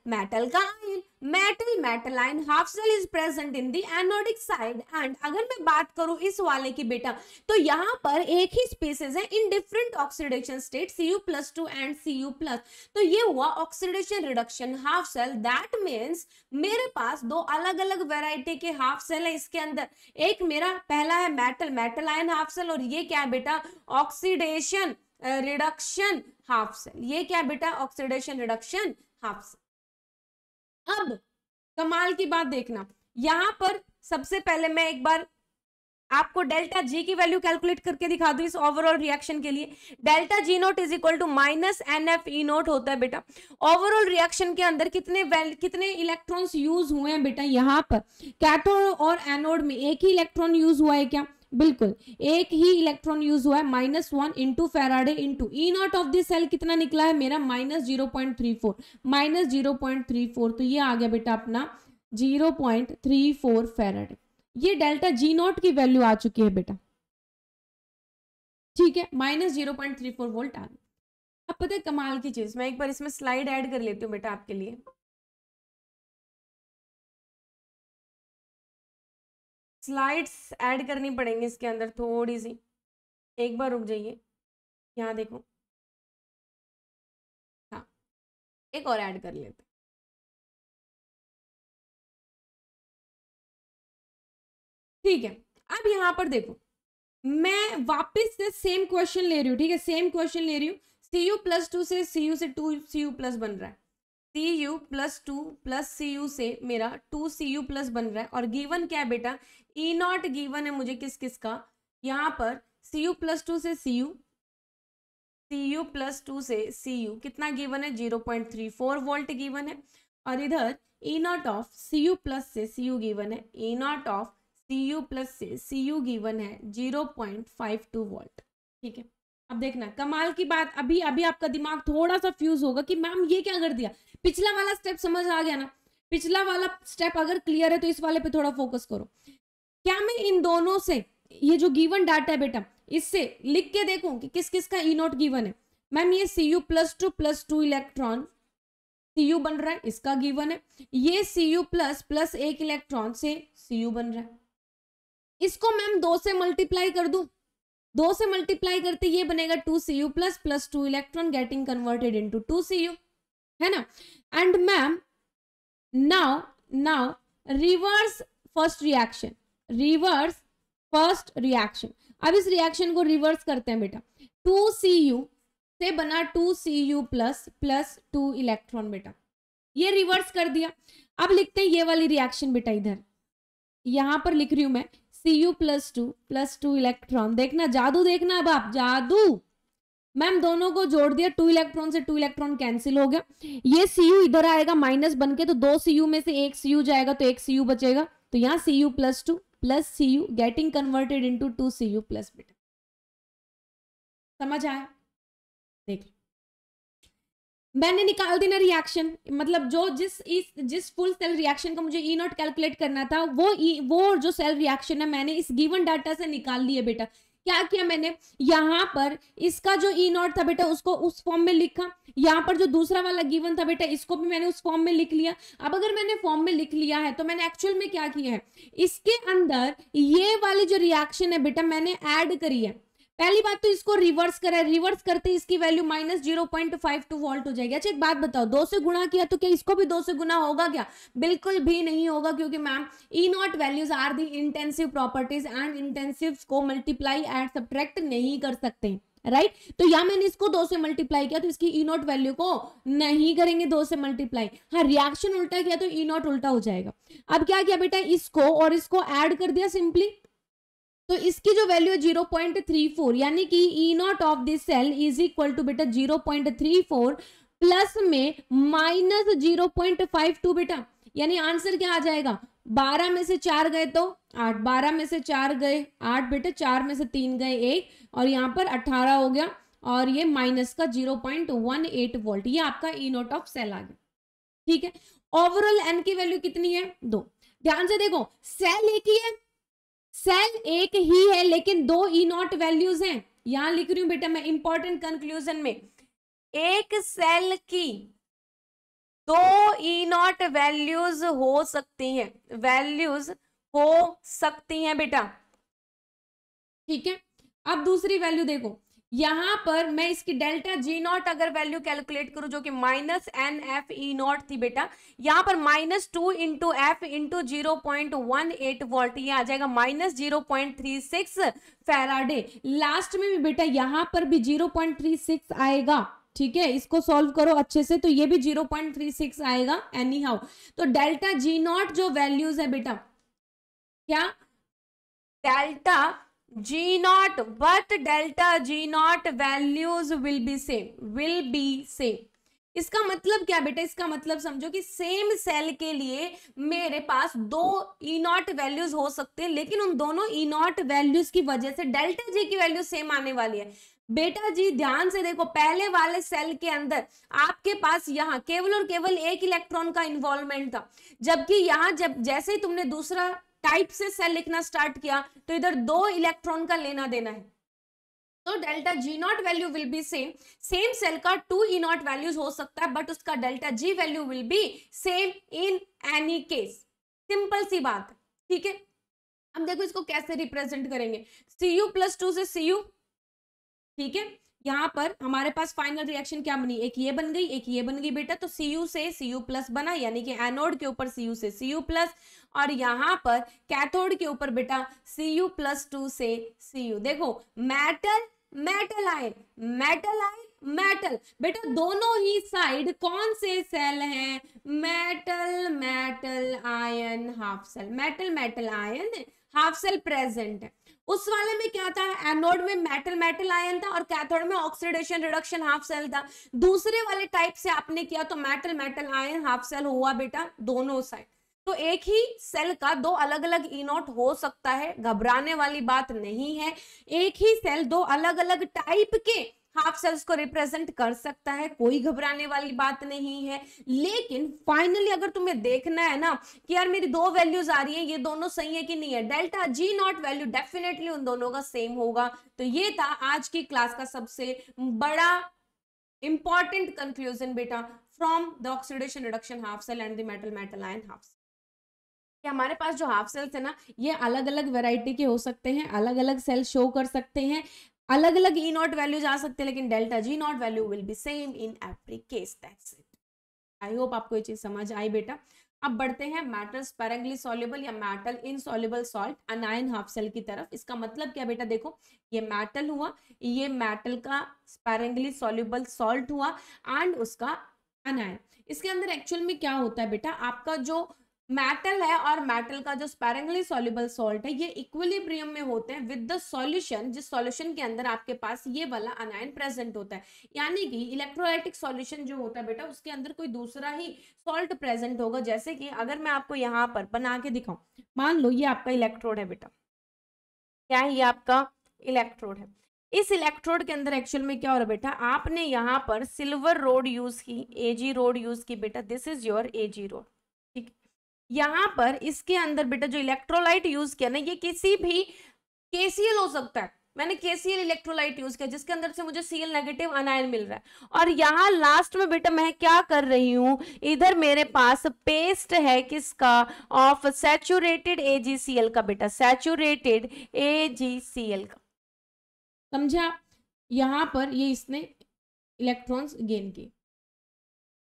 मेटल का आयन, metal ion half cell is present in the anodic side. And अगर मैं बात करूं इस वाले की बेटा, तो यहां पर एक ही स्पीसीज है in different oxidation state Cu+2 and Cu+। तो ये हुआ oxidation reduction half cell. That means मेरे पास दो अलग अलग वेराइटी के हाफ सेल है इसके अंदर। एक मेरा पहला है मेटल आयन हाफ सेल, और ये क्या है बेटा, ऑक्सीडेशन रिडक्शन हाफ सेल। ये क्या बेटा, ऑक्सीडेशन रिडक्शन हाफ सेल। अब कमाल की बात देखना, यहां पर सबसे पहले मैं एक बार आपको डेल्टा जी की वैल्यू कैलकुलेट करके दिखा दूं इस ओवरऑल रिएक्शन के लिए। Delta G nought is equal to minus NF E nought होता है बेटा। ओवरऑल रिएक्शन के अंदर कितने इलेक्ट्रॉन्स यूज हुए हैं बेटा, यहाँ पर कैथोड और एनोड में एक ही इलेक्ट्रॉन यूज हुआ है क्या, बिल्कुल एक ही इलेक्ट्रॉन यूज हुआ है। -1 into Faraday into E not of the cell कितना निकला है मेरा, -0.34। तो ये आ गया बेटा अपना 0.34 फेराडे। ये डेल्टा जी नॉट की वैल्यू आ चुकी है बेटा, ठीक है, -0.34 वोल्ट आ गया। अब पता है कमाल की चीज, मैं एक बार इसमें स्लाइड ऐड कर लेती हूँ बेटा आपके लिए। स्लाइड्स ऐड करनी पड़ेंगी इसके अंदर थोड़ी सी, एक बार रुक जाइए, यहाँ देखो, हाँ एक और ऐड कर लेते। ठीक है, अब यहाँ पर देखो मैं वापस से सेम क्वेश्चन ले रही हूँ, ठीक है, सेम क्वेश्चन ले रही हूँ। Cu+2 से Cu से 2Cu+ बन रहा है, Cu+2 प्लस Cu से मेरा 2Cu+ बन रहा है। और गिवन क्या है बेटा, ई नॉट गिवन है मुझे किस किस का, यहाँ पर Cu+2 से Cu+2 से Cu कितना गिवन है, 0.34 वोल्ट गिवन है। और इधर ई नॉट ऑफ Cu+ से Cu गिवन है, ई नॉट ऑफ Cu+ से Cu गिवन है 0.52 वोल्ट, ठीक है। अब देखना कमाल की बात, अभी आपका दिमाग थोड़ा सा फ्यूज होगा कि मैम ये क्या कर दिया, पिछला वाला स्टेप समझ आ गया ना, पिछला वाला स्टेप अगर क्लियर है तो इस वाले पे थोड़ा फोकस करो। क्या मैं इन दोनों से ये जो गिवन डाटा है बेटा, इससे लिख के देखूं कि किस किस का ई नॉट गिवन है। मैम ये Cu+2 प्लस 2 इलेक्ट्रॉन Cu बन रहा है, इसका गिवन है। ये Cu+ प्लस 1 इलेक्ट्रॉन से Cu बन रहा है, इसको मैम 2 से मल्टीप्लाई कर दूं, 2 से मल्टीप्लाई करते ये बनेगा 2Cu+ plus 2 electron getting converted into 2Cu, है ना। And ma'am now reverse first reaction, अब इस रिएक्शन को रिवर्स करते हैं बेटा। 2Cu से बना 2Cu प्लस प्लस 2 इलेक्ट्रॉन बेटा, ये रिवर्स कर दिया। अब लिखते हैं ये वाली रिएक्शन बेटा, इधर यहां पर लिख रही हूं मैं Cu प्लस टू इलेक्ट्रॉन। देखना जादू, देखना अब आप जादू। मैम दोनों को जोड़ दिया, 2 इलेक्ट्रॉन से 2 इलेक्ट्रॉन कैंसिल हो गया, ये Cu इधर आएगा माइनस बन के, तो 2 Cu में से 1 Cu जाएगा तो 1 Cu बचेगा, तो यहाँ Cu plus 2 plus Cu getting converted into 2 Cu plus बेटा। समझ आया? देख मैंने निकाल दी ना रिएक्शन, मतलब जो जिस फुल सेल रिएक्शन का मुझे ई नॉट कैलकुलेट करना था, वो जो सेल रिएक्शन है मैंने इस गिवन डाटा से निकाल लिया बेटा। क्या किया मैंने, यहाँ पर इसका जो ई नॉट था बेटा उसको उस फॉर्म में लिखा, यहाँ पर जो दूसरा वाला गिवन था बेटा इसको भी मैंने उस फॉर्म में लिख लिया। अब अगर मैंने फॉर्म में लिख लिया है तो मैंने एक्चुअल में क्या किया है, इसके अंदर ये वाली जो रिएक्शन है बेटा मैंने ऐड करी है। पहली बात तो इसको रिवर्स करा है, रिवर्स करते इसकी वैल्यू माइनस 0.52 वोल्ट हो जाएगी। अच्छा एक बात बताओ, 2 से गुणा किया तो क्या इसको भी 2 से गुना होगा क्या? बिल्कुल भी नहीं होगा, क्योंकि ma'am E nought values are the intensive properties and intensive को मल्टीप्लाई एंड सब्ट्रैक्ट नहीं कर सकते, राइट तो यहाँ मैंने इसको 2 से मल्टीप्लाई किया तो इसकी ई नॉट वैल्यू को नहीं करेंगे 2 से मल्टीप्लाई। हाँ रिएक्शन उल्टा किया तो ई नॉट उल्टा हो जाएगा। अब क्या किया बेटा, इसको और इसको ऐड कर दिया सिंपली, तो इसकी जो वैल्यू है 0.34, यानी कि E not of this cell is equal to बेटा 0.34 प्लस में माइनस 0.52 बेटा, यानी आंसर क्या आ जाएगा, 12 में से 4 गए तो 8, 12 में से 4 गए 8 बेटा, 4 में से 3 गए 1, और यहाँ पर 18 हो गया, और ये माइनस का 0.18 वोल्ट, ये आपका ई नॉट ऑफ सेल आ गया। ठीक है, ओवरऑल एन की वैल्यू कितनी है, 2। ध्यान से देखो, सेल एक ही है, सेल एक ही है लेकिन 2 ई नॉट वैल्यूज हैं। यहां लिख रही हूं बेटा मैं इंपॉर्टेंट कंक्लूजन में, एक सेल की 2 ई नॉट वैल्यूज हो सकती हैं, वैल्यूज हो सकती हैं बेटा। ठीक है, अब दूसरी वैल्यू देखो, यहां पर मैं इसकी डेल्टा जी नॉट अगर वैल्यू कैलकुलेट करूं जो कि minus N F E nought थी बेटा, यहां पर -2 इंटू एफ इंटू 0.18 वोल्ट, ये आ जाएगा -0.36 फैराडे। लास्ट में भी बेटा यहां पर भी 0.36 आएगा। ठीक है, इसको सॉल्व करो अच्छे से, तो ये भी 0.36 आएगा एनी हाउ। तो डेल्टा जी नॉट जो वैल्यूज है बेटा, क्या delta G naught, but delta G naught values will be same। इसका मतलब क्या बेटा, इसका मतलब समझो कि सेम सेल के लिए मेरे पास 2 ई नॉट वैल्यूज हो सकते हैं, लेकिन उन दोनों ई नॉट वैल्यूज की वजह से डेल्टा जी की वैल्यू सेम आने वाली है। बेटा जी ध्यान से देखो, पहले वाले सेल के अंदर आपके पास यहाँ केवल और केवल 1 इलेक्ट्रॉन का इन्वॉल्वमेंट था, जबकि यहाँ जैसे ही तुमने दूसरा टाइप से सेल लिखना स्टार्ट किया तो इधर 2 इलेक्ट्रॉन का लेना देना है, तो delta G not value will be same. Same cell का 2 ई नॉट वैल्यूज हो सकता है, बट उसका delta G value will be same in any case. Simple सी बात है। ठीक है, अब देखो इसको कैसे रिप्रेजेंट करेंगे, Cu प्लस 2 से Cu। ठीक है, यहाँ पर हमारे पास फाइनल रिएक्शन क्या बनी, एक ये बन गई एक ये बन गई बेटा, तो Cu से Cu प्लस बना, यानी कि एनोड के ऊपर Cu से Cu प्लस, और यहाँ पर कैथोड के ऊपर बेटा Cu प्लस 2 से Cu। देखो metal metal ion metal ion metal, बेटा दोनों ही साइड कौन से सेल हैं, metal metal ion half cell, metal metal ion half cell present है। उस वाले में क्या था, एनोड में मेटल मेटल आयन था और कैथोड में ऑक्सीडेशन रिडक्शन हाफ सेल था। दूसरे वाले टाइप से आपने किया तो metal metal ion half cell हुआ बेटा दोनों साइड। तो एक ही सेल का 2 अलग अलग ई नॉट हो सकता है, घबराने वाली बात नहीं है। एक ही सेल 2 अलग अलग टाइप के हाफ सेल्स को रिप्रेजेंट कर सकता है, कोई घबराने वाली बात नहीं है। लेकिन फाइनली अगर तुम्हें देखना है ना कि यार मेरी 2 वैल्यूज आ रही है, ये दोनों सही है कि नहीं है, delta G not value definitely उन दोनों का सेम होगा। तो ये था आज की क्लास का सबसे बड़ा इंपॉर्टेंट कंक्लूजन बेटा from the oxidation reduction half cell and the metal metal ion half cell. कि हमारे पास जो हाफ सेल्स है ना, ये अलग अलग वेराइटी के हो सकते हैं, अलग अलग सेल शो कर सकते हैं, अलग अलग ई नॉट वैल्यूज आ सकते हैं, लेकिन delta G not value will be same in every case. That's it. I hope आपको ये चीज समझ आई बेटा। अब बढ़ते हैं मेटल स्पैरेंगली सॉल्युबल या metal insoluble salt anion half cell की तरफ। इसका मतलब क्या बेटा, देखो ये मेटल हुआ, ये मेटल का स्पैरेंगली सॉल्युबल सॉल्ट हुआ एंड उसका अनायन। इसके अंदर एक्चुअल में क्या होता है बेटा, आपका जो मेटल है और मेटल का जो स्पैरेंगली सॉल्युबल सॉल्ट है ये इक्विलिब्रियम में होते हैं विद द सॉल्यूशन, जिस सॉल्यूशन के अंदर आपके पास ये वाला अनायन प्रेजेंट होता है। यानी कि इलेक्ट्रोलाइटिक सॉल्यूशन जो होता है बेटा उसके अंदर कोई दूसरा ही सॉल्ट प्रेजेंट होगा। जैसे कि अगर मैं आपको यहाँ पर बना के दिखाऊं, मान लो ये आपका इलेक्ट्रोड है बेटा, क्या है ये आपका इलेक्ट्रोड है। इस इलेक्ट्रोड के अंदर एक्चुअल में क्या हो रहा है बेटा, आपने यहाँ पर सिल्वर रोड यूज की, एजी रोड यूज की बेटा, this is your AG road. ठीक, यहाँ पर इसके अंदर बेटा जो इलेक्ट्रोलाइट यूज किया ना, ये किसी भी केसीएल हो सकता है। मैंने केसीएल इलेक्ट्रोलाइट यूज किया जिसके अंदर से मुझे सीएल नेगेटिव अनायन मिल रहा है। और यहाँ लास्ट में बेटा मैं क्या कर रही हूं, इधर मेरे पास पेस्ट है किसका, ऑफ सैचुरेटेड एजीसीएल का बेटा, सैचुरेटेड एजीसीएल का। समझा, यहां पर ये इसने इलेक्ट्रॉन्स गेन किए।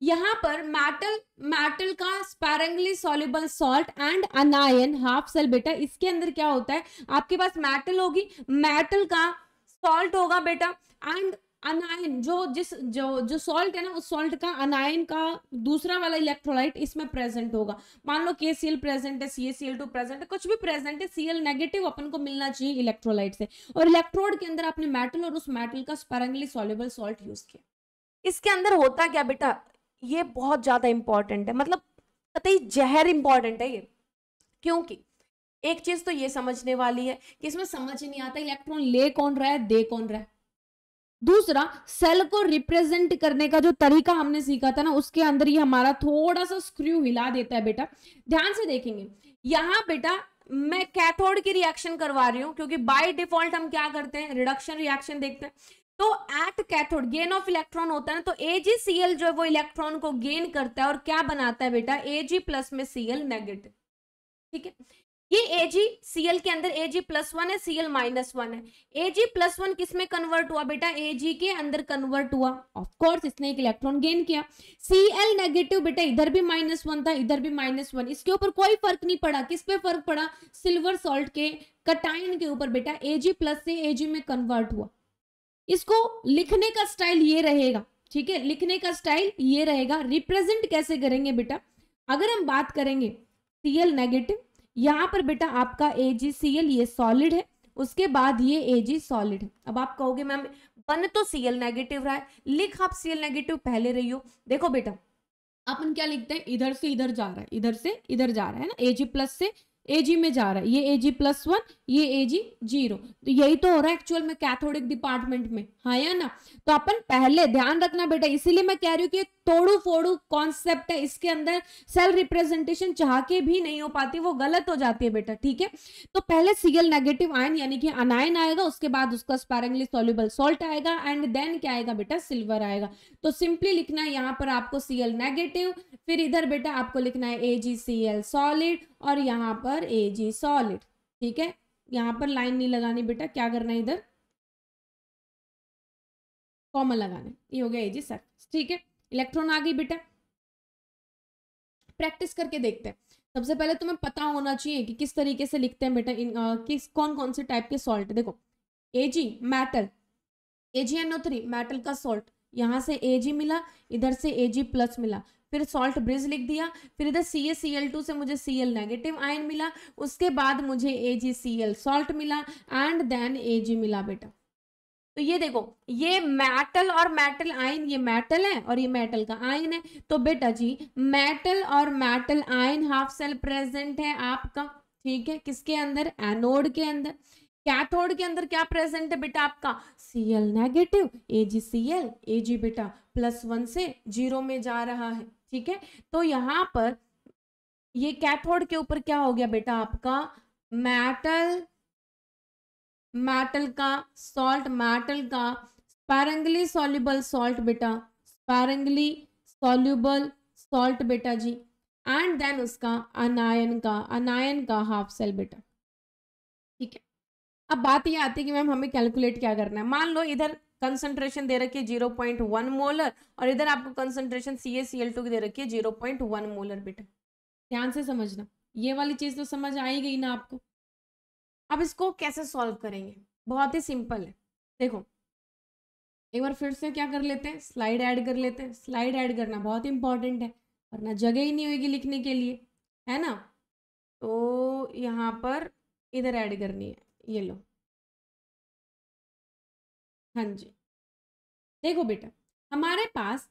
यहां पर मेटल का sparingly soluble salt and anion half cell बेटा, इसके अंदर क्या होता है, आपके पास मेटल होगी, मेटल का सॉल्ट होगा बेटा एंड अनायन, जो सॉल्ट है ना उस सॉल्ट का अनायन का दूसरा वाला इलेक्ट्रोलाइट इसमें प्रेजेंट होगा। मान लो KCl प्रेजेंट है, CaCl2 प्रेजेंट है, कुछ भी प्रेजेंट है, Cl नेगेटिव अपन को मिलना चाहिए इलेक्ट्रोलाइट से। और इलेक्ट्रोड के अंदर आपने मेटल और उस मेटल का स्पैरेंगली सॉल्युबल सॉल्ट यूज किया। इसके अंदर होता क्या बेटा, ये बहुत ज्यादा इंपॉर्टेंट है, मतलब कतई जहर इंपॉर्टेंट है ये। क्योंकि एक चीज तो ये समझने वाली है कि इसमें समझ ही नहीं आता इलेक्ट्रॉन ले कौन रहा है, दे कौन रहा है। दूसरा, सेल को रिप्रेजेंट करने का जो तरीका हमने सीखा था ना, उसके अंदर ये हमारा थोड़ा सा स्क्रू हिला देता है बेटा। ध्यान से देखेंगे, यहां बेटा मैं कैथोड की रिएक्शन करवा रही हूं, क्योंकि बाय डिफॉल्ट हम क्या करते हैं, रिडक्शन रिएक्शन देखते हैं। तो at cathode gain of electron होता है ना, तो AgCl जो है वो इलेक्ट्रॉन को गेन करता है और क्या बनाता है बेटा, Ag प्लस में Cl नेगेटिव। ठीक है, ये AgCl के अंदर Ag+1 है, Cl -1 है। Ag+1 किस में कन्वर्ट हुआ बेटा, Ag के अंदर कन्वर्ट हुआ, ऑफ कोर्स इसने एक इलेक्ट्रॉन गेन किया। Cl नेगेटिव बेटा, इधर भी -1 था, इधर भी -1, इसके ऊपर कोई फर्क नहीं पड़ा। किस पे फर्क पड़ा, सिल्वर सॉल्ट के कटायन के ऊपर बेटा, Ag+ से Ag में कन्वर्ट हुआ। इसको लिखने का स्टाइल ये रहेगा, ठीक है, लिखने का स्टाइल ये रहेगा। रिप्रेजेंट कैसे करेंगे बेटा, अगर हम बात करेंगे Cl नेगेटिव, यहां पर बेटा आपका AgCl ये सॉलिड है, उसके बाद ये Ag सॉलिड है। अब आप कहोगे मैम बन तो Cl नेगेटिव रहा है, लिख आप Cl नेगेटिव पहले रही हो। देखो बेटा अपन क्या लिखते हैं, इधर से इधर जा रहा है, इधर से इधर जा रहा है ना, Ag+ से Ag में जा रहा है, ये Ag+1, ये Ag0, तो यही तो हो रहा है एक्चुअल में कैथोडिक डिपार्टमेंट में, हाँ या ना। तो अपन पहले ध्यान रखना बेटा, इसीलिए मैं कह रही हूँ कि तोड़ू फोड़ू कॉन्सेप्ट है, इसके अंदर सेल रिप्रेजेंटेशन चाह के भी नहीं हो पाती, वो गलत हो जाती है बेटा। ठीक है, तो पहले Cl नेगेटिव आयन यानी कि अनायन आएगा, उसके बाद उसका स्पैरेंगली सॉल्युबल सॉल्ट आएगा एंड देन क्या आएगा बेटा, सिल्वर आएगा। तो सिंपली लिखना है यहाँ पर आपको Cl नेगेटिव, फिर इधर बेटा आपको लिखना है AgCl सॉलिड और यहाँ पर Ag सॉलिड। ठीक है, यहाँ पर लाइन नहीं लगानी बेटा, क्या करना है इधर कॉमन लगाना है, ये हो गया Ag सर। ठीक है, इलेक्ट्रॉन आ गई बेटा, प्रैक्टिस करके देखते हैं। सबसे पहले तुम्हें पता होना चाहिए कि किस तरीके से लिखते हैं बेटा, किस कौन कौन से टाइप के सॉल्ट। देखो Ag मेटल, AgNO3 मेटल का सॉल्ट, यहाँ से Ag मिला, इधर से Ag+ मिला, फिर सॉल्ट ब्रिज लिख दिया, फिर इधर CaCl2 से मुझे Cl नेगेटिव आयन मिला, उसके बाद मुझे AgCl सॉल्ट मिला एंड देन Ag मिला बेटा। तो ये देखो, ये मेटल और मेटल आयन, ये मेटल है और ये मेटल का आयन है। तो बेटा जी मेटल और metal ion half cell present है आपका। ठीक है, किसके अंदर, एनोड के अंदर। कैथोड के अंदर क्या प्रेजेंट है बेटा आपका, Cl नेगेटिव, AgCl, Ag बेटा +1 से 0 में जा रहा है। ठीक है, तो यहाँ पर ये कैथोड के ऊपर क्या हो गया बेटा आपका, मेटल का सॉल्ट, मेटल का स्पैरेंगली सॉल्युबल सॉल्ट बेटा, स्पैरेंगली सॉल्युबल सॉल्ट बेटा जी, एंड देन उसका अनायन का हाफ सेल बेटा। ठीक है, अब बात ये आती है कि मैम हमें कैलकुलेट क्या करना है। मान लो इधर कंसंट्रेशन दे रखी है 0.1 मोलर और इधर आपको कंसंट्रेशन CaCl2 की दे रखी है 0.1 मोलर बेटा। ध्यान से समझना, ये वाली चीज तो समझ आ ही गई ना आपको। अब इसको कैसे सॉल्व करेंगे, बहुत ही सिंपल है। देखो एक बार फिर से क्या कर लेते हैं, स्लाइड ऐड कर लेते हैं। स्लाइड ऐड करना बहुत इंपॉर्टेंट है, वरना जगह ही नहीं होगी लिखने के लिए, है ना। तो यहाँ पर इधर ऐड करनी है, ये लो। हाँ जी, देखो बेटा हमारे पास,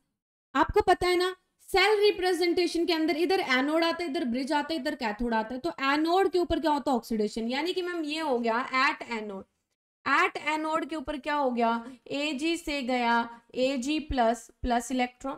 आपको पता है ना, सेल रिप्रेजेंटेशन के अंदर इधर एनोड आता है, इधर ब्रिज आता है, इधर कैथोड आता है। तो एनोड के ऊपर क्या होता है, ऑक्सीडेशन, यानी कि मैम ये हो गया एट एनोड। एट एनोड के ऊपर क्या हो गया, Ag से गया Ag plus plus electron.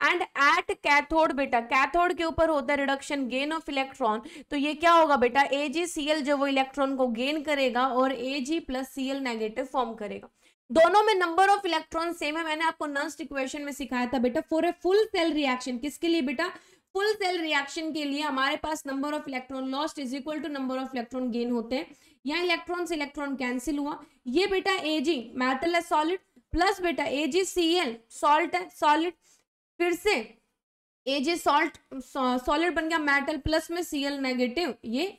And at cathode, बेटा कैथोड के ऊपर होता है रिडक्शन गेन ऑफ इलेक्ट्रॉन। तो ये क्या होगा बेटा, AgCl जो वो इलेक्ट्रॉन को गेन करेगा और Ag plus Cl negative form करेगा। दोनों में नंबर ऑफ इलेक्ट्रॉन सेम है, मैंने आपको नर्स्ट इक्वेशन में सिखाया था बेटा। For a full cell reaction, किसके लिए बेटा, फुल सेल रिएक्शन के लिए हमारे पास number of electron lost is equal to number of electron gain होते हैं। यहाँ इलेक्ट्रॉन से इलेक्ट्रॉन कैंसिल हुआ, ये बेटा Ag मेटल है सॉलिड, प्लस बेटा AgCl सॉल्ट है सॉलिड, फिर से Ag सॉल्ट सॉलिड बन गया मेटल, प्लस में Cl नेगेटिव, ये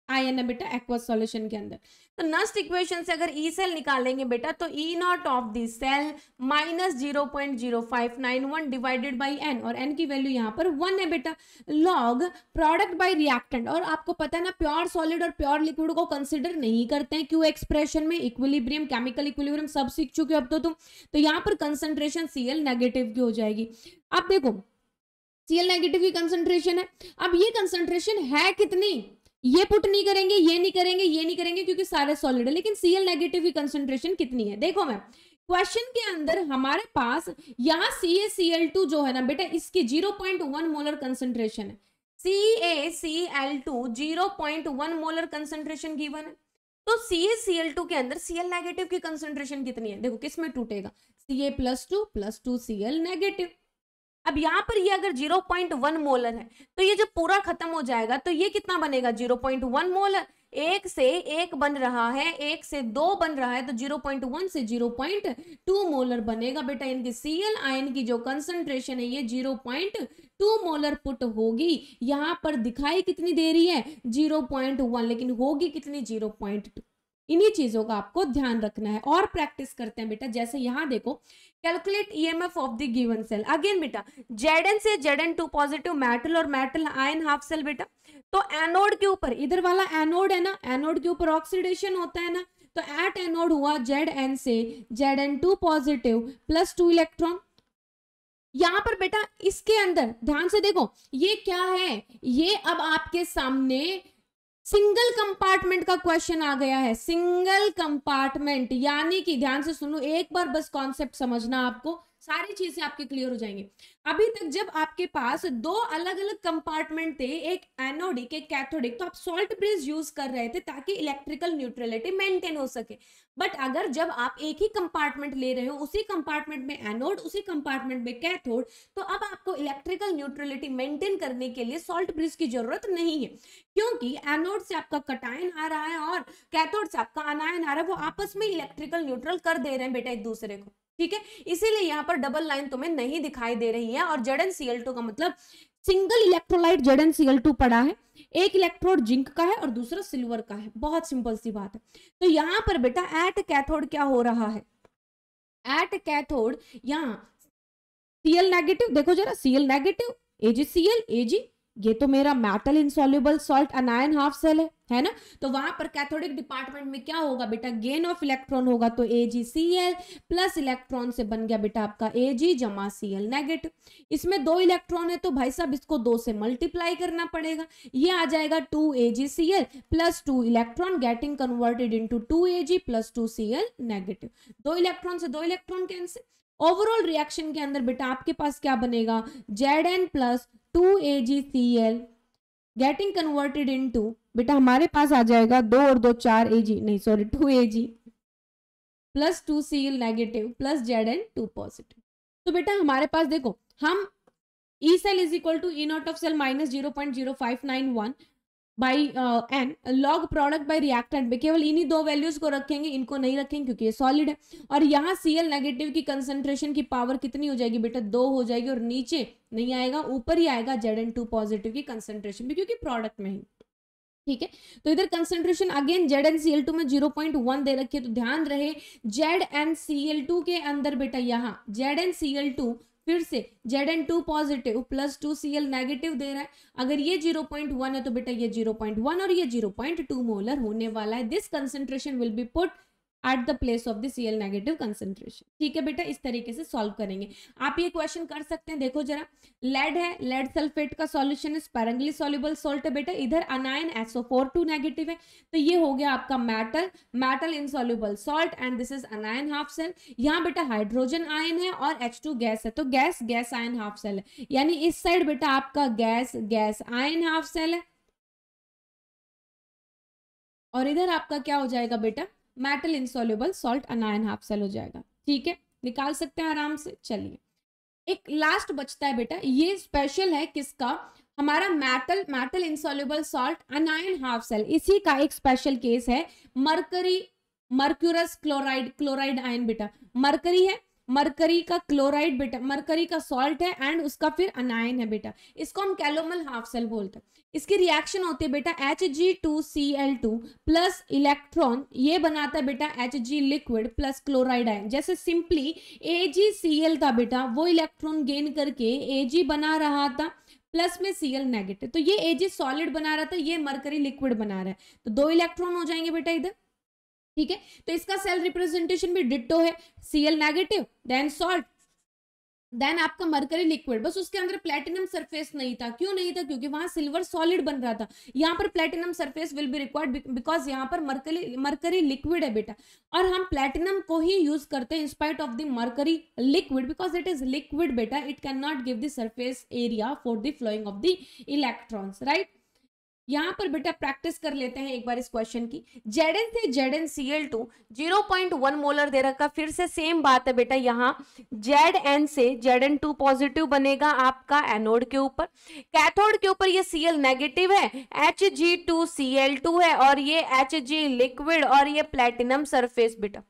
आयन है बेटा एक्वस सॉल्यूशन के अंदर। तो नस्ट इक्वेशन से अगर ई सेल निकालेंगे बेटा, तो E not of the cell minus 0.0591 divided by N, और एन की वैल्यू यहाँ पर 1 है बेटा। लॉग प्रोडक्ट बाय रिएक्टेंट, और आपको पता है ना प्योर सॉलिड और प्योर लिक्विड को कंसिडर नहीं करते हैं, क्यों, एक्सप्रेशन में इक्विलिब्रियम, केमिकल इक्विलिब्रियम सब सीख चुके हो अब तो तुम। तो यहाँ पर कंसंट्रेशन Cl नेगेटिव की हो जाएगी। अब देखो Cl नेगेटिव की कंसंट्रेशन है, अब ये कंसंट्रेशन है कितनी, ये पुट नहीं करेंगे, ये नहीं करेंगे, ये नहीं करेंगे, क्योंकि सारे सॉलिड है, लेकिन Cl नेगेटिव की कंसंट्रेशन कितनी है। देखो मैम क्वेश्चन के अंदर हमारे पास यहाँ CaCl2 जो है ना बेटा, इसकी 0.1 मोलर कंसंट्रेशन है। CaCl2 0.1 मोलर कंसंट्रेशन गिवन है। तो CaCl2 के अंदर Cl नेगेटिव की कंसंट्रेशन कितनी है, देखो किस में टूटेगा, Ca+2 Cl नेगेटिव। अब यहाँ पर ये अगर 0.1 मोलर है, तो ये जब पूरा खत्म हो जाएगा तो ये कितना बनेगा, 0.1 मोलर। एक से एक बन रहा है, एक से दो बन रहा है, तो 0.1 से 0.2 मोलर बनेगा बेटा। इनकी Cl आयन की जो कंसंट्रेशन है ये 0.2 मोलर पुट होगी। यहाँ पर दिखाई कितनी दे रही है, 0.1, लेकिन होगी कितनी, 0.2। इन्हीं चीजों का आपको ध्यान रखना है। और प्रैक्टिस करते हैं बेटा, जैसे यहाँ देखो, calculate EMF of the given cell. Again बेटा Zn से Zn2 पॉजिटिव मेटल और मेटल आयन हाफ सेल बेटा। तो एनोड के ऊपर, इधर वाला एनोड है ना, एनोड के ऊपर ऑक्सीडेशन होता है ना, तो एट एनोड हुआ Zn से Zn2 पॉजिटिव प्लस 2 इलेक्ट्रॉन। यहां पर बेटा इसके अंदर ध्यान से देखो, ये क्या है, ये अब आपके सामने सिंगल कंपार्टमेंट का क्वेश्चन आ गया है। सिंगल कंपार्टमेंट यानी कि ध्यान से सुनो, एक बार बस कॉन्सेप्ट समझना, आपको सारी चीजें आपके क्लियर हो जाएंगे। अभी तक जब आपके पास दो अलग अलग कंपार्टमेंट थे, एक एनोडिक एक कैथोडिक, तो आप सॉल्ट ब्रिज यूज कर रहे थे ताकि इलेक्ट्रिकल न्यूट्रलिटी मेंटेन हो सके। बट अगर जब आप एक ही कंपार्टमेंट ले रहे हो, उसी कंपार्टमेंट में एनोड उसी कंपार्टमेंट में कैथोड, तो अब आपको इलेक्ट्रिकल न्यूट्रलिटी मेंटेन करने के लिए सॉल्ट ब्रिज की जरूरत नहीं है, क्योंकि एनोड से आपका कटायन आ रहा है और कैथोड से आपका अनायन आ रहा है, वो आपस में इलेक्ट्रिकल न्यूट्रल कर दे रहे हैं बेटा एक दूसरे को। ठीक है, इसीलिए यहाँ पर डबल लाइन तुम्हें नहीं दिखाई दे रही है। और ZnCl2 का मतलब सिंगल इलेक्ट्रोलाइट ZnCl2 पड़ा है, एक इलेक्ट्रोड जिंक का है और दूसरा सिल्वर का है, बहुत सिंपल सी बात है। तो यहाँ पर बेटा एट कैथोड क्या हो रहा है, एट कैथोड यहाँ Cl नेगेटिव, देखो जरा Cl नेगेटिव, AgCl Ag, ये तो मेरा metal insoluble salt anion half cell है ना। तो वहां पर कैथोडिक डिपार्टमेंट में क्या होगा बेटा, गेन ऑफ इलेक्ट्रॉन होगा, तो AgCl प्लस इलेक्ट्रॉन से बन गया बेटा आपका Ag जमा Cl नेगेटिव। इसमें 2 इलेक्ट्रॉन है, तो भाई साहब इसको 2 से मल्टीप्लाई करना पड़ेगा, ये आ जाएगा 2AgCl plus 2 electron getting converted into 2Ag plus 2 Cl negative. 2 electron से 2 इलेक्ट्रॉन कैंसिल। ओवरऑल रिएक्शन के अंदर बेटा आपके पास क्या बनेगा, Zn plus 2AgCl getting converted into, बेटा हमारे पास आ जाएगा 2 और 2 4 Ag, नहीं sorry 2Ag plus 2 Cl negative plus Zn2 positive. तो बेटा हमारे पास देखो, हम E cell is equal to E naught of cell minus 0.0591, by n log product by reactant में केवल इन्हीं दो वैल्यूज को रखेंगे, इनको नहीं रखेंगे क्योंकि ये सॉलिड है। और यहाँ Cl नेगेटिव की कंसंट्रेशन की पावर कितनी हो जाएगी बेटा, 2 हो जाएगी, और नीचे नहीं आएगा, ऊपर ही आएगा Zn2 पॉजिटिव की कंसंट्रेशन भी, क्योंकि प्रोडक्ट में ही। ठीक है, तो इधर कंसंट्रेशन अगेन ZnCl2 में 0.1 दे रखी है, तो ध्यान रहे ZnCl2 के अंदर बेटा यहाँ ZnCl2 फिर से Zn2 positive plus 2Cl negative दे रहा है। अगर ये 0.1 है तो बेटा ये 0.1 और ये 0.2 मोलर होने वाला है। This concentration will be put at the place of the Cl negative concentration. ठीक है बेटा, इस तरीके से सॉल्व करेंगे। आप ये क्वेश्चन कर सकते हैं, देखो जरा, लेड है, लेड सल्फेट का सॉल्यूशन स्पैरेंगली सॉल्युबल सॉल्ट है बेटा, इधर अनायन SO4 नेगेटिव है, तो ये हो गया आपका metal, metal insoluble salt, and this is anion half cell. यहाँ बेटा हाइड्रोजन आयन है और H2 गैस है, तो gas gas ion half cell है, यानी इस साइड बेटा आपका gas gas ion half cell है, और इधर आपका क्या हो जाएगा बेटा, metal insoluble salt anion half cell हो जाएगा। ठीक है, निकाल सकते हैं आराम से। चलिए, एक लास्ट बचता है बेटा, ये स्पेशल है किसका, हमारा metal, metal insoluble salt anion half cell, इसी का एक स्पेशल केस है mercury, mercurous chloride, chloride ion बेटा, मरकरी है, मरकरी का क्लोराइड बेटा, मरकरी का सॉल्ट है एंड उसका फिर अनायन है बेटा, इसको हम कैलोमल हाफ सेल बोलते हैं। इसकी रिएक्शन होती है बेटा Hg2Cl2 प्लस इलेक्ट्रॉन, ये बनाता है बेटा Hg liquid plus chloride ion. जैसे सिंपली AgCl था बेटा, वो इलेक्ट्रॉन गेन करके Ag बना रहा था प्लस में Cl नेगेटिव, तो ये Ag सॉलिड बना रहा था, ये मरकरी लिक्विड बना रहा है, तो 2 इलेक्ट्रॉन हो जाएंगे बेटा इधर। ठीक है, तो इसका सेल रिप्रेजेंटेशन भी डिट्टो है, Cl negative then salt then आपका मरकरी लिक्विड, बस उसके अंदर प्लेटिनम सरफेस नहीं था। क्यों नहीं था, क्योंकि वहां सिल्वर सॉलिड बन रहा था। यहाँ पर platinum surface will be required because यहाँ पर मरकरी लिक्विड है बेटा, और हम प्लेटिनम को ही यूज करते हैं in spite of the mercury liquid, because it is liquid बेटा, it can not give the surface area for the flowing of the electrons, right. यहाँ पर बेटा प्रैक्टिस कर लेते हैं एक बार इस क्वेश्चन की। Zn से ZnCl2 0.1 मोलर दे रखा, फिर से सेम बात है बेटा, यहाँ Zn से Zn2 पॉजिटिव बनेगा आपका एनोड के ऊपर, कैथोड के ऊपर ये Cl नेगेटिव है, Hg2Cl2 है, और ये Hg लिक्विड, और ये प्लेटिनम सरफेस बेटा।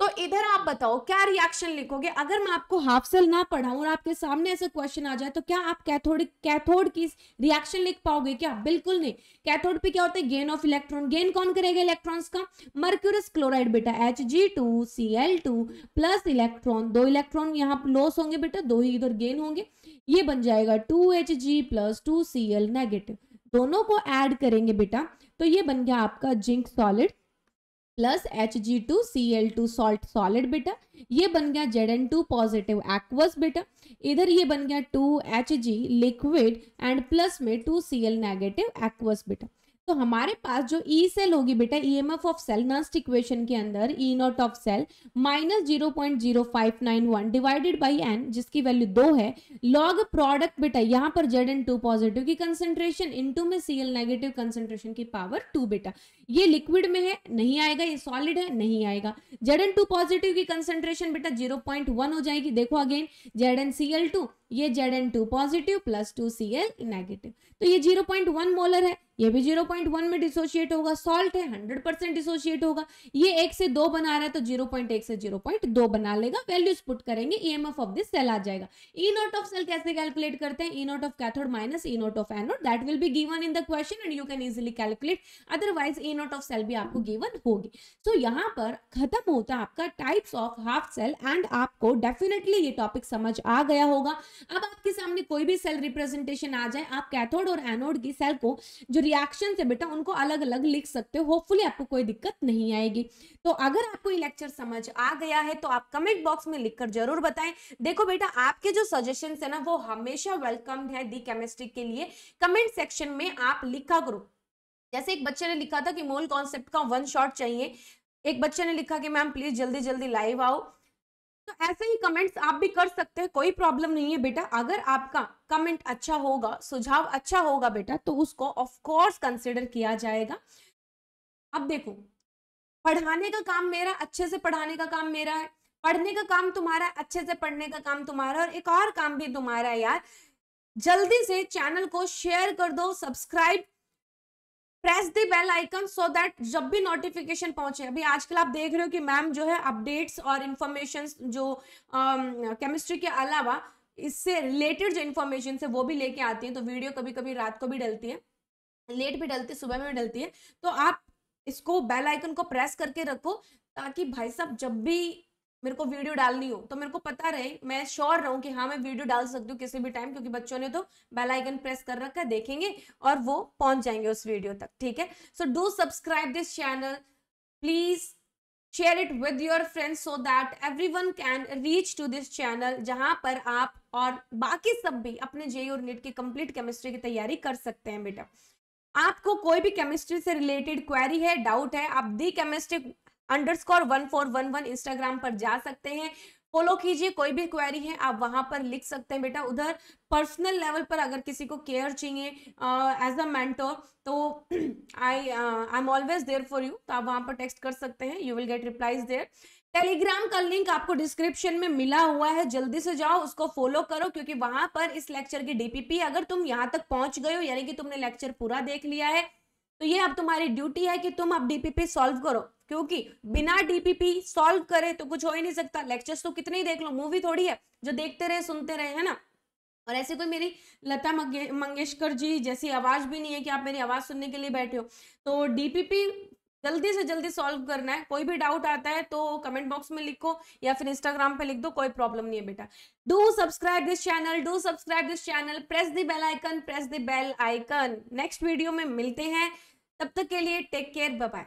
तो इधर आप बताओ क्या रिएक्शन लिखोगे, अगर मैं आपको हाफ सेल ना पढ़ाऊं और आपके सामने ऐसा क्वेश्चन आ जाए, तो क्या आप कैथोड की रिएक्शन लिख पाओगे क्या, बिल्कुल नहीं। कैथोड पे क्या होता है, गेन ऑफ इलेक्ट्रॉन, गेन कौन करेगा इलेक्ट्रॉन्स का, मर्क्यूरस क्लोराइड बेटा, Hg2Cl2 प्लस इलेक्ट्रॉन, 2 इलेक्ट्रॉन यहाँ लॉस होंगे बेटा, 2 ही इधर गेन होंगे, ये बन जाएगा 2Hg प्लस 2Cl नेगेटिव, दोनों को ऐड करेंगे बेटा, तो ये बन गया आपका zinc solid plus Hg2Cl2 salt solid बेटा, ये बन गया Zn2 पॉजिटिव एक्वस बेटा, इधर ये बन गया 2Hg लिक्विड एंड प्लस में 2Cl नेगेटिव एक्वस बेटा। तो हमारे पास जो ई सेल होगी बेटा, EMF of cell Nernst equation के अंदर E not of cell minus 0.0591 divided by N, जिसकी वैल्यू 2 है, लॉग प्रोडक्ट बेटा यहाँ पर Zn2 पॉजिटिव की कंसेंट्रेशन इनटू में Cl नेगेटिव कंसेंट्रेशन की पावर 2 बेटा। ये लिक्विड में है, नहीं आएगा, ये सॉलिड है, नहीं आएगा। Zn2 पॉजिटिव की कंसेंट्रेशन बेटा 0.1 हो जाएगी, देखो अगेन ZnCl2, ये Zn2 positive plus 2Cl negative, तो ये 0.1 मोलर है, ये भी 0.1 में डिसोशिएट होगा, सॉल्ट है 100% डिसोशिएट होगा, ये 1 से 2 बना रहा है तो 0.1 से 0.2 बना लेगा, वैल्यूज पुट करेंगे, ईएमएफ ऑफ दिस सेल आ जाएगा। ई नॉट ऑफ सेल कैसे कैलकुलेट करते हैं, E not of cathode minus E not of anode, that will be given in the question and you can easily calculate, otherwise E not of cell भी आपको given होगी। सो यहाँ पर खत्म होता है आपका types of half cell, and आपको डेफिनेटली ये टॉपिक समझ आ गया होगा। अब आपके सामने कोई भी सेल रिप्रेजेंटेशन आ जाए, आप कैथोड और एनोड की सेल को जो रिएक्शन है बेटा उनको अलग अलग लिख सकते हो, होपफुली आपको कोई दिक्कत नहीं आएगी। तो अगर आपको ये लेक्चर समझ आ गया है तो आप कमेंट बॉक्स में लिखकर जरूर बताएं। देखो बेटा, आपके जो सजेशंस है ना वो हमेशा वेलकम है दी केमिस्ट्री के लिए, कमेंट सेक्शन में आप लिखा करो। जैसे एक बच्चे ने लिखा था कि मोल कॉन्सेप्ट का 1 शॉट चाहिए, एक बच्चे ने लिखा कि मैम प्लीज जल्दी जल्दी लाइव आओ, तो ऐसे ही कमेंट्स आप भी कर सकते हैं, कोई प्रॉब्लम नहीं है बेटा। अगर आपका कमेंट अच्छा होगा, सुझाव अच्छा होगा बेटा, तो उसको ऑफ कोर्स कंसीडर किया जाएगा। अब देखो, पढ़ाने का काम मेरा, अच्छे से पढ़ाने का काम मेरा है, पढ़ने का काम तुम्हारा, अच्छे से पढ़ने का काम तुम्हारा, और एक और काम भी तुम्हारा है यार, जल्दी से चैनल को शेयर कर दो, subscribe press the bell icon so that जब भी नोटिफिकेशन पहुंचे, अभी आजकल आप देख रहे हो कि मैम जो है अपडेट्स और इंफॉर्मेशन जो केमिस्ट्री के अलावा इससे रिलेटेड जो इन्फॉर्मेशन है वो भी लेके आती है। तो वीडियो कभी कभी रात को भी डलती है, लेट भी डलती है, सुबह में भी डलती है। तो आप इसको बेल आइकन को प्रेस करके रखो, ताकि भाई साहब जब भी मेरे को वीडियो डालनी हो तो मेरे को पता रहे, मैं श्योर रहूं कि हाँ मैं वीडियो डाल सकती हूँ किसी भी टाइम, क्योंकि बच्चों ने तो बेल आइकन प्रेस कर रखा है, देखेंगे और वो पहुंच जाएंगे उस वीडियो तक। ठीक है, so do subscribe this channel, please share it with your friends so that everyone can reach to this channel, जहां पर आप और बाकी सब भी अपने जेईई और नीट की कंप्लीट केमिस्ट्री की तैयारी कर सकते हैं। बेटा आपको कोई भी केमिस्ट्री से रिलेटेड क्वेरी है, डाउट है, आप दी केमिस्ट्री _1411 इंस्टाग्राम पर जा सकते हैं, फॉलो कीजिए। कोई भी क्वेरी है आप वहां पर लिख सकते हैं। बेटा उधर पर्सनल लेवल पर अगर किसी को केयर चाहिए एज अ मेंटर, तो I am always there for you, तो आप वहां पर टेक्स्ट कर सकते हैं, you will get replies there. Telegram का लिंक आपको डिस्क्रिप्शन में मिला हुआ है, जल्दी से जाओ उसको फॉलो करो, क्योंकि वहां पर इस लेक्चर की डीपीपी, अगर तुम यहां तक पहुंच गए हो यानी कि तुमने लेक्चर पूरा देख लिया है, तो ये अब तुम्हारी ड्यूटी है कि तुम अब डीपीपी सॉल्व करो, क्योंकि बिना डीपीपी सॉल्व करे तो कुछ हो ही नहीं सकता। लेक्चर्स तो कितने ही देख लो, मूवी थोड़ी है जो देखते रहे सुनते रहे, है ना। और ऐसे कोई मेरी लता मंगेशकर जी जैसी आवाज भी नहीं है कि आप मेरी आवाज सुनने के लिए बैठे हो। तो डीपीपी जल्दी से जल्दी सॉल्व करना है। कोई भी डाउट आता है तो कमेंट बॉक्स में लिखो या फिर इंस्टाग्राम पे लिख दो, कोई प्रॉब्लम नहीं है बेटा। Do subscribe this channel, do subscribe this channel, press the bell icon, press the bell icon. Next video में मिलते हैं, तब तक के लिए टेक केयर, बाय बाय।